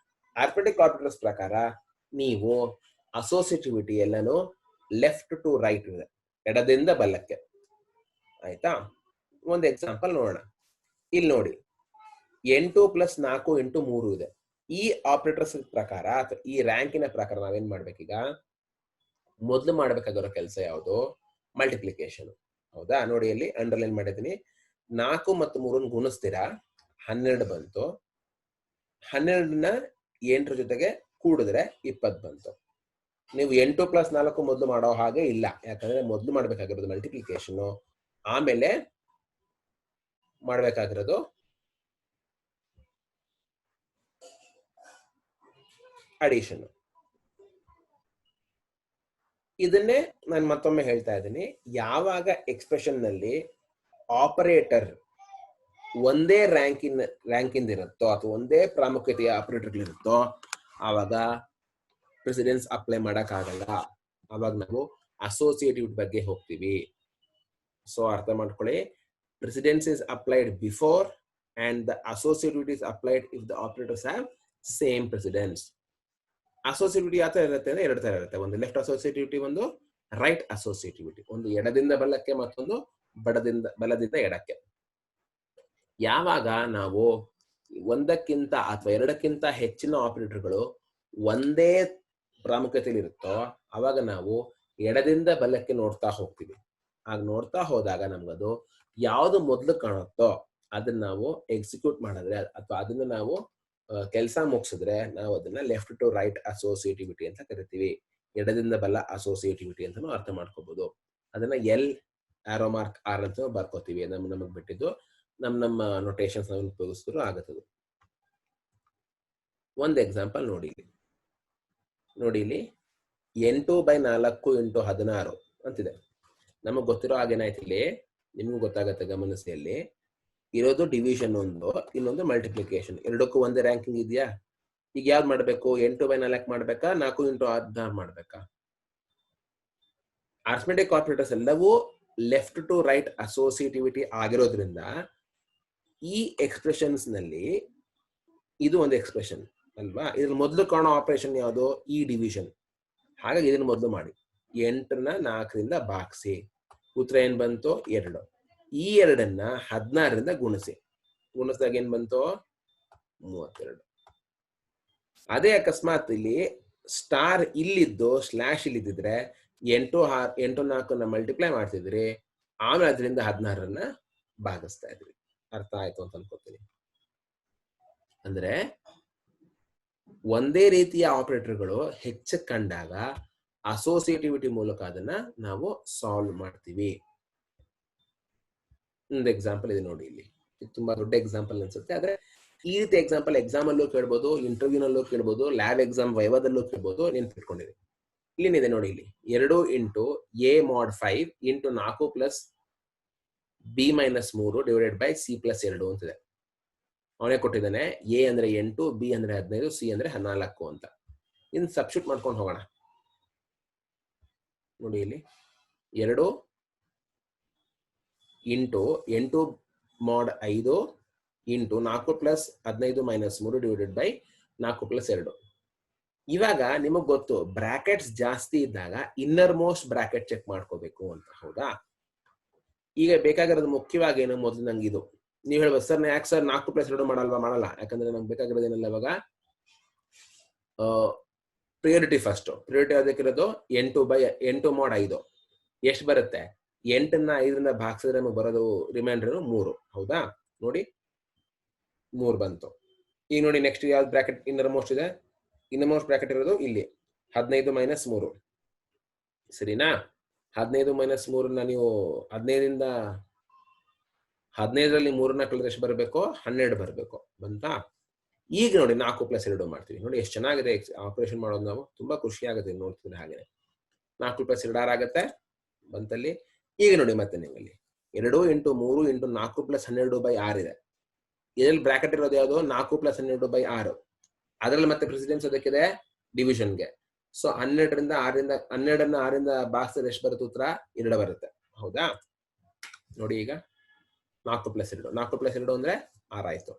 ಅರ್ಥಮೆಟಿಕ್ ಆಪರೇಟರ್ಸ್ ಪ್ರಕಾರ ನೀವು ಅಸೋಸಿಯೇಟಿವಿಟಿ ಎಲ್ಲಾನು ಲೆಫ್ಟ್ ಟು ರೈಟ್ ಇದೆ. ಎಡದಿಂದ ಬಲಕ್ಕೆ. ಆಯ್ತಾ? ಒಂದು ಎಕ್ಸಾಂಪಲ್ ನೋಡೋಣ. ಇಲ್ಲಿ ನೋಡಿ 8 + 4 × 3 ಇದೆ. ಈ ಆಪರೇಟರ್ಸ್ ಪ್ರಕಾರ ಅಥವಾ ಈ ರ್ಯಾಂಕಿನ ಪ್ರಕಾರ ನಾವೇನ್ ಮಾಡ್ಬೇಕೀಗ, ಮೊದಲು ಮಾಡ್ಬೇಕಾಗಿರೋ ಕೆಲಸ ಯಾವುದು? ಮಲ್ಟಿಪ್ಲಿಕೇಶನ್. ಹೌದಾ? ನೋಡಿ ಇಲ್ಲಿ ಅಂಡರ್ಲೈನ್ ಮಾಡಿದ್ದೀನಿ. 4 ಮತ್ತು 3 ಗುಣಿಸ್ತೀರಾ, 12 ಬಂತು. 12ನ 8 ಜೊತೆಗೆ ಕೂಡಿದ್ರೆ 20 ಬಂತು. ನೀವು 8 + 4 ಮೊದಲು ಮಾಡೋ ಹಾಗೆ ಇಲ್ಲ, ಯಾಕಂದ್ರೆ ಮೊದಲು ಮಾಡ್ಬೇಕಾಗಿರೋದು ಮಲ್ಟಿಪ್ಲಿಕೇಶನ್, ಆಮೇಲೆ ಮಾಡ್ಬೇಕಾಗಿರೋದು ಅಡಿಷನ್. ಇದನ್ನೇ ನಾನು ಮತ್ತೊಮ್ಮೆ ಹೇಳ್ತಾ ಇದ್ದೀನಿ. ಯಾವಾಗ ಎಕ್ಸ್ಪ್ರೆಷನ್ ನಲ್ಲಿ ಆಪರೇಟರ್ ಒಂದೇ ರ್ಯಾಂಕಿಂದ ಇರುತ್ತೋ ಅಥವಾ ಒಂದೇ ಪ್ರಾಮುಖ್ಯತೆಯ ಆಪರೇಟರ್ ಇರುತ್ತೋ ಆವಾಗ ಪ್ರೆಸಿಡೆನ್ಸ್ ಅಪ್ಲೈ ಮಾಡಕ್ಕಾಗಲ್ಲ. ಅವಾಗ ನಾವು ಅಸೋಸಿಯೇಟಿವ್ ಬಗ್ಗೆ ಹೋಗ್ತೀವಿ. ಸೊ ಅರ್ಥ ಮಾಡ್ಕೊಳ್ಳಿ, precedence is applied before and the associative is applied if the operators have same precedence. Associativity ಯಾವ ತರ ಇರುತ್ತೆ ಅಂದ್ರೆ 2 ತರ ಇರುತ್ತೆ. ಒಂದು ಲೆಫ್ಟ್ ಅಸೋಸಿಯೇಟಿವಿಟಿ, ಒಂದು ರೈಟ್ ಅಸೋಸಿಯೇಟಿವಿಟಿ. ಒಂದು ಎಡದಿಂದ ಬಲಕ್ಕೆ, ಮತ್ತೊಂದು ಬಲದಿಂದ ಎಡಕ್ಕೆ. ಯಾವಾಗ ನಾವು ಒಂದಕ್ಕಿಂತ ಅಥವಾ ಎರಡಕ್ಕಿಂತ ಹೆಚ್ಚಿನ ಆಪರೇಟರ್ಗಳು ಒಂದೇ ಪ್ರಾಮುಖ್ಯತೆಯಲ್ಲಿ ಇರುತ್ತೋ ಅವಾಗ ನಾವು ಎಡದಿಂದ ಬಲಕ್ಕೆ ನೋಡ್ತಾ ಹೋಗ್ತೀವಿ. ಆಗ ನೋಡ್ತಾ ಹೋದಾಗ ನಮ್ಗದು ಯಾವುದು ಮೊದಲು ಕಾಣುತ್ತೋ ಅದನ್ನ ನಾವು ಎಕ್ಸಿಕ್ಯೂಟ್ ಮಾಡಿದ್ರೆ ಅಥವಾ ಅದನ್ನ ನಾವು ಕೆಲಸ ಮುಗಿಸಿದ್ರೆ ನಾವು ಅದನ್ನ ಲೆಫ್ಟ್ ಟು ರೈಟ್ ಅಸೋಸಿಯೇಟಿವಿಟಿ ಅಂತ ಕರಿತೀವಿ. ಎಡದಿಂದ ಬಲ ಅಸೋಸಿಯೇಟಿವಿಟಿ ಅಂತಾನು ಅರ್ಥ ಮಾಡ್ಕೋಬಹುದು. ಅದನ್ನ ಎಲ್ ಆರೋ ಮಾರ್ಕ್ ಆರ್ ಅಂತ ಬರ್ಕೋತೀವಿ. ನಮಗ್ ಬಿಟ್ಟಿದ್ದು ನಮ್ಮ ನೊಟೇಷನ್ಸ್ ನಾವು ಉಪಯೋಗಿಸಿದ್ರು ಆಗತ್ತದು. ಒಂದು ಎಕ್ಸಾಂಪಲ್ ನೋಡಿ ಇಲ್ಲಿ 8/4 × 16 ಅಂತಿದೆ. ನಮಗ್ ಗೊತ್ತಿರೋ ಹಾಗೇನಾಯ್ತು, ಇಲ್ಲಿ ನಿಮ್ಗೂ ಗೊತ್ತಾಗತ್ತೆ, ಗಮನಿಸಿ. ಅಲ್ಲಿ ಇರೋದು ಡಿವಿಷನ್ ಒಂದು, ಇನ್ನೊಂದು ಮಲ್ಟಿಪ್ಲಿಕೇಶನ್. ಎರಡಕ್ಕೂ ಒಂದೇ ರ್ಯಾಂಕಿಂಗ್ ಇದೆಯಾ? ಈಗ ಯಾವ್ದು ಮಾಡ್ಬೇಕು? 8/4 ಮಾಡ್ಬೇಕಾ, 4 × 16 ಮಾಡ್ಬೇಕಾ? ಅರ್ಥಮೆಟಿಕ್ ಆಪರೇಟರ್ಸ್ ಎಲ್ಲವೂ ಲೆಫ್ಟ್ ಟು ರೈಟ್ ಅಸೋಸಿಯೇಟಿವಿಟಿ ಆಗಿರೋದ್ರಿಂದ ಈ ಎಕ್ಸ್ಪ್ರೆಷನ್ಸ್ ನಲ್ಲಿ ಇದು ಒಂದು ಎಕ್ಸ್ಪ್ರೆಷನ್ ಅಲ್ವಾ? ಇದ್ರ ಮೊದಲು ಕಾಣೋ ಆಪರೇಷನ್ ಯಾವುದು? ಈ ಡಿವಿಷನ್. ಹಾಗಾಗಿ ಇದನ್ನ ಮೊದಲು ಮಾಡಿ. 8ನ 4ರಿಂದ ಭಾಗಿಸಿ, ಉತ್ತರ ಏನ್ ಬಂತು? 2. ಈ 2ನ್ನ 16ರಿಂದ ಗುಣಿಸಿದಾಗ ಏನ್ ಬಂತು? 32. ಅದೇ ಅಕಸ್ಮಾತ್ ಇಲ್ಲಿ ಸ್ಟಾರ್ ಇಲ್ಲಿದ್ದು ಸ್ಲಾಶ್ ಇಲ್ಲಿದ್ದಿದ್ರೆ 8 4ನ್ನ ಮಲ್ಟಿಪ್ಲೈ ಮಾಡ್ತಿದ್ರಿ, ಆಮೇಲೆ ಅದರಿಂದ 16ನ್ನ ಭಾಗಿಸ್ತಾ ಇದ್ರಿ. ಅರ್ಥ ಆಯ್ತು ಅಂತ ಅನ್ಕೋತೀನಿ. ಅಂದ್ರೆ ಒಂದೇ ರೀತಿಯ ಆಪರೇಟರ್ಗಳು ಹೆಚ್ಚು ಕಂಡಾಗ ಅಸೋಸಿಯೇಟಿವಿಟಿ ಮೂಲಕ ಅದನ್ನ ನಾವು ಸಾಲ್ವ್ ಮಾಡ್ತೀವಿ. ಒಂದು ಎಕ್ಸಾಂಪಲ್ ಇದೆ ನೋಡಿ ಇಲ್ಲಿ. ಇದು ತುಂಬಾ ದೊಡ್ಡ ಎಕ್ಸಾಂಪಲ್ ಅನ್ಸುತ್ತೆ, ಆದ್ರೆ ಈ ರೀತಿ ಎಕ್ಸಾಂಪಲ್ ಎಕ್ಸಾಮ್ ಅಲ್ಲೂ ಕೇಳ್ಬೋದು, ಇಂಟರ್ವ್ಯೂನಲ್ಲೂ ಕೇಳ್ಬೋದು, ಲ್ಯಾಬ್ ಎಕ್ಸಾಮ್ ವೈವಾದಲ್ಲೂ ಕೇಳ್ಬೋದು. ನೆನ್ಪಿಟ್ಕೊಂಡಿರಿ. ಇಲ್ಲಿದೆ ನೋಡಿ, ಇಲ್ಲಿ 2 × a mod 5 × 4 + b - 3 / c + 2 ಅಂತಿದೆ. ಅವನೇ ಕೊಟ್ಟಿದ್ದಾನೆ. ಎ ಅಂದ್ರೆ 8, ಬಿ ಅಂದ್ರೆ 15, ಸಿ ಅಂದ್ರೆ 14 ಅಂತ. ಇನ್ನು ಸಬ್ಸ್ಟಿಟ್ಯೂಟ್ ಮಾಡ್ಕೊಂಡು ಹೋಗೋಣ. ನೋಡಿ ಇಲ್ಲಿ 2 × 8 mod 5 × 4 + 15 - 3 / 4 + 2. ಇವಾಗ ನಿಮಗ್ ಗೊತ್ತು, ಬ್ರಾಕೆಟ್ಸ್ ಜಾಸ್ತಿ ಇದ್ದಾಗ ಇನ್ನರ್ ಮೋಸ್ಟ್ ಬ್ರಾಕೆಟ್ ಚೆಕ್ ಮಾಡ್ಕೋಬೇಕು ಅಂತ, ಹೌದಾ? ಈಗ ಬೇಕಾಗಿರೋದು ಮುಖ್ಯವಾಗಿ ಏನು? ಮೊದಲು ನಂಗೆ ಇದು ನೀವು ಹೇಳ್ಬೋದು, ಸರ್ ಯಾಕೆ ಸರ್ 4 + 2 ಮಾಡಲ್ಲ? ಯಾಕಂದ್ರೆ ನಮ್ಗೆ ಬೇಕಾಗಿರೋದು ಏನಲ್ಲ ಇವಾಗ, ಪ್ರಿಯಾರಿಟಿ ಫಸ್ಟ್. ಪ್ರಿಯಾರಿಟಿ ಅದಕ್ಕಿರೋದು 8 mod 5 ಎಷ್ಟು ಬರುತ್ತೆ? 8ನ್ನ 5ರಿಂದ ಭಾಗಿಸಿದ್ರೆ ನಮಗೆ ಬರೋದು ರಿಮೈಂಡರ್ 3, ಹೌದಾ? ನೋಡಿ 3 ಬಂತು. ಈಗ ನೋಡಿ ನೆಕ್ಸ್ಟ್ ಯಾವ್ದು ಬ್ರಾಕೆಟ್ ಇನ್ನರ್ ಮೋಸ್ಟ್ ಇದೆ? ಇನ್ನರ್ ಮೋಸ್ಟ್ ಬ್ರಾಕೆಟ್ ಇರೋದು ಇಲ್ಲಿ 15 - 3, ಸರಿನಾ? 15 - 3ನ್ನ ನೀವು 15ರಲ್ಲಿ 3ನ್ನ ಕಳೆದ್ರೆ ಎಷ್ಟು ಬರಬೇಕು? 12 ಬರಬೇಕು. ಬಂತಾ? ಈಗ ನೋಡಿ 4 + 2 ಮಾಡ್ತೀವಿ. ನೋಡಿ ಎಷ್ಟು ಚೆನ್ನಾಗಿದೆ ಆಪರೇಷನ್ ಮಾಡೋದು. ನಾವು ತುಂಬಾ ಖುಷಿ ಆಗುತ್ತೆ ನೋಡ್ತೀವಿ. ಹಾಗೆ 4 + 2 6 ಆಗುತ್ತೆ ಬಂತಲ್ಲಿ. ಈಗ ನೋಡಿ ಮತ್ತೆ ನಿಮ್ಮಲ್ಲಿ 2 × 3 × 4 + 12/6 ಇದೆ. ಇದರಲ್ಲಿ ಬ್ರಾಕೆಟ್ ಇರೋದು ಯಾವುದು? 4 + 12/6. ಅದರಲ್ಲಿ ಮತ್ತೆ ಪ್ರೆಸಿಡೆನ್ಸ್ ಅದಕ್ಕಿದೆ ಡಿವಿಷನ್ಗೆ. ಸೊ 12ನ್ನ 6ರಿಂದ ಭಾಗಿಸಿದ್ರೆ ಎಷ್ಟು ಬರುತ್ತೆ? ಉತ್ತರ 2 ಬರುತ್ತೆ, ಹೌದಾ? ನೋಡಿ ಈಗ 4 + 2 ಅಂದ್ರೆ 6 ಆಯ್ತು.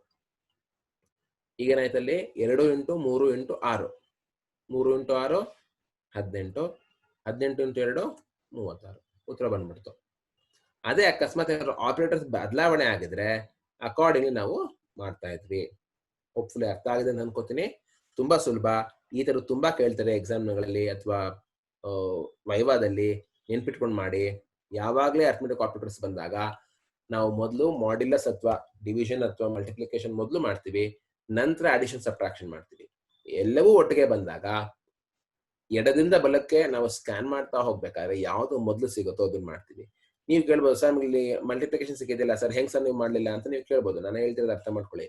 ಈಗೇನಾಯ್ತಲ್ಲಿ 2 × 3 × 6 3 × 6 18 18 × 2 36. ಉತ್ತರ ಬಂದ್ಬಿಡ್ತು. ಅದೇ ಅಕಸ್ಮಾತ್ ಆಪರೇಟರ್ಸ್ ಬದಲಾವಣೆ ಆಗಿದ್ರೆ ಅಕಾರ್ಡಿಂಗ್ಲಿ ನಾವು ಮಾಡ್ತಾ ಇದ್ವಿ. ಹೋಪ್ಫುಲಿ ಅರ್ಥ ಆಗಿದೆ ಅಂತ ಅನ್ಕೋತೀನಿ. ತುಂಬಾ ಸುಲಭ. ಈ ತರ ತುಂಬಾ ಕೇಳ್ತಾರೆ ಎಕ್ಸಾಮ್ಗಳಲ್ಲಿ ಅಥವಾ ವೈವಾದಲ್ಲಿ. ನೆನ್ಪಿಟ್ಕೊಂಡು ಮಾಡಿ. ಯಾವಾಗಲೇ ಅರ್ಥಮೆಟಿಕ್ ಆಪರೇಟರ್ಸ್ ಬಂದಾಗ ನಾವು ಮೊದಲು ಮಾಡ್ಯುಲಸ್ ಅಥವಾ ಡಿವಿಷನ್ ಅಥವಾ ಮಲ್ಟಿಪ್ಲಿಕೇಶನ್ ಮೊದಲು ಮಾಡ್ತೀವಿ, ನಂತರ ಅಡಿಷನ್ ಸಬ್ಟ್ರಾಕ್ಷನ್ ಮಾಡ್ತೀವಿ. ಎಲ್ಲವೂ ಒಟ್ಟಿಗೆ ಬಂದಾಗ ಎಡದಿಂದ ಬಲಕ್ಕೆ ನಾವು ಸ್ಕ್ಯಾನ್ ಮಾಡ್ತಾ ಹೋಗ್ಬೇಕಾದ್ರೆ ಯಾವುದು ಮೊದಲು ಸಿಗುತ್ತೋ ಅದನ್ನ ಮಾಡ್ತೀವಿ. ನೀವು ಕೇಳ್ಬೋದು, ಸರ್ ಇಲ್ಲಿ ಮಲ್ಟಿಪ್ಲಿಕೇಶನ್ ಸಿಕ್ಕಿದಿಲ್ಲ ಸರ್, ಹೆಂಗ್ ಸರ್ ನೀವು ಮಾಡ್ಲಿಲ್ಲ ಅಂತ ನೀವು ಕೇಳ್ಬೋದು. ನಾನು ಹೇಳ್ತಿರೋದು ಅರ್ಥ ಮಾಡ್ಕೊಳ್ಳಿ.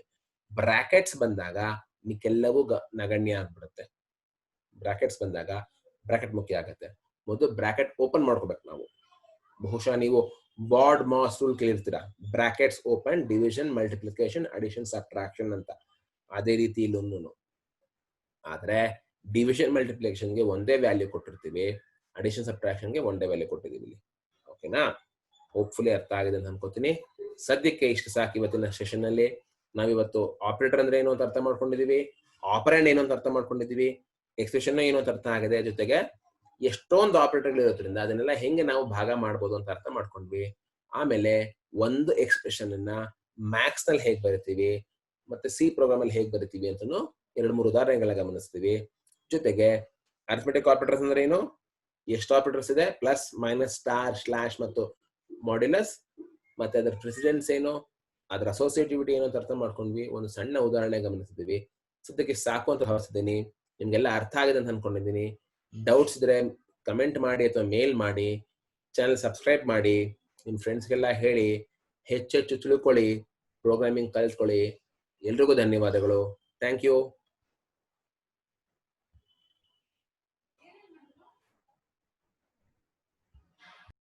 ಬ್ರಾಕೆಟ್ಸ್ ಬಂದಾಗ ನಿಕ್ಕೆಲ್ಲವೂ ನಗಣ್ಯ ಆಗ್ಬಿಡುತ್ತೆ. ಬ್ರಾಕೆಟ್ಸ್ ಬಂದಾಗ ಬ್ರಾಕೆಟ್ ಮುಖ್ಯ ಆಗುತ್ತೆ. ಮೊದಲು ಬ್ರಾಕೆಟ್ ಓಪನ್ ಮಾಡ್ಕೋಬೇಕು ನಾವು. ಬಹುಶಃ ನೀವು ಬಾರ್ಡ್ ಮಾಸ್ ರೂಲ್ ಕೇಳಿರ್ತೀರಾ, brackets open, division, multiplication, addition, subtraction ಅಂತ. ಅದೇ ರೀತಿ ಇಲ್ಲೂ ಆದ್ರೆ ಡಿವಿಷನ್ ಮಲ್ಟಿಪ್ಲಿಕೇಶನ್ಗೆ ಒಂದೇ ವ್ಯಾಲ್ಯೂ ಕೊಟ್ಟಿರ್ತೀವಿ, ಅಡಿಷನ್ ಸಬ್ಟ್ರಾಕ್ಷನ್ಗೆ ಒಂದೇ ವ್ಯಾಲ್ಯೂ ಕೊಟ್ಟಿದ್ದೀವಿ. ಓಕೆನಾ? ಹೋಪ್ಫುಲಿ ಅರ್ಥ ಆಗಿದೆ ಅಂತ ಅನ್ಕೋತೀನಿ. ಸದ್ಯಕ್ಕೆ ಇಷ್ಟು ಸಾಕು ಇವತ್ತಿನ ಸೆಷನ್ ಅಲ್ಲಿ. ನಾವಿವತ್ತು ಆಪರೇಟರ್ ಅಂದ್ರೆ ಏನು ಅಂತ ಅರ್ಥ ಮಾಡ್ಕೊಂಡಿದೀವಿ, ಆಪರೆಂಡ್ ಏನು ಅಂತ ಅರ್ಥ ಮಾಡ್ಕೊಂಡಿದೀವಿ, ಎಕ್ಸ್ಪ್ರೆಷನ್ ಏನು ಅಂತ ಅರ್ಥ ಆಗಿದೆ. ಜೊತೆಗೆ ಎಷ್ಟೊಂದು ಆಪರೇಟರ್ಗಳು ಇರೋದ್ರಿಂದ ಅದನ್ನೆಲ್ಲ ಹೆಂಗೆ ನಾವು ಭಾಗ ಮಾಡ್ಬೋದು ಅಂತ ಅರ್ಥ ಮಾಡ್ಕೊಂಡ್ವಿ. ಆಮೇಲೆ ಒಂದು ಎಕ್ಸ್ಪ್ರೆಷನ್ ಅನ್ನ ಮ್ಯಾಕ್ಸ್ ನಲ್ಲಿ ಹೇಗೆ ಬರಿತೀವಿ ಮತ್ತೆ ಸಿ ಪ್ರೋಗ್ರಾಮ್ ಅಲ್ಲಿ ಹೇಗೆ ಬರಿತೀವಿ ಅಂತನೂ 2-3 ಉದಾಹರಣೆಗಳ ಗಮನಿಸ್ತೀವಿ. ಜೊತೆಗೆ ಅರ್ಥಮೆಟಿಕ್ ಆಪರೇಟರ್ಸ್ ಅಂದ್ರೆ ಏನು, ಎಷ್ಟು ಆಪರೇಟರ್ಸ್ ಇದೆ, ಪ್ಲಸ್, ಮೈನಸ್, ಸ್ಟಾರ್, ಸ್ಲಾಶ್ ಮತ್ತು ಮಾಡ್ಯುಲಸ್, ಮತ್ತೆ ಅದರ ಪ್ರೆಸಿಡೆನ್ಸ್ ಏನು, ಅದರ ಅಸೋಸಿಯೇಟಿವಿಟಿ ಏನು ಅಂತ ಅರ್ಥ ಮಾಡ್ಕೊಂಡ್ವಿ. ಒಂದು ಸಣ್ಣ ಉದಾಹರಣೆ ಗಮನಿಸಿದ್ವಿ. ಸದ್ಯಕ್ಕೆ ಸಾಕು ಅಂತ ಭಾವಿಸಿದ್ದೀನಿ. ನಿಮ್ಗೆಲ್ಲ ಅರ್ಥ ಆಗಿದೆ ಅಂತ ಅನ್ಕೊಂಡಿದ್ದೀನಿ. ಡೌಟ್ಸ್ ಇದ್ರೆ ಕಮೆಂಟ್ ಮಾಡಿ ಅಥವಾ ಮೇಲ್ ಮಾಡಿ. ಚಾನಲ್ ಸಬ್ಸ್ಕ್ರೈಬ್ ಮಾಡಿ, ನಿಮ್ಮ ಫ್ರೆಂಡ್ಸ್ಗೆಲ್ಲ ಹೇಳಿ, ಹೆಚ್ಚೆಚ್ಚು ತಿಳ್ಕೊಳ್ಳಿ, ಪ್ರೋಗ್ರಾಮಿಂಗ್ ಕಲಿತ್ಕೊಳ್ಳಿ. ಎಲ್ರಿಗೂ ಧನ್ಯವಾದಗಳು. Thank you.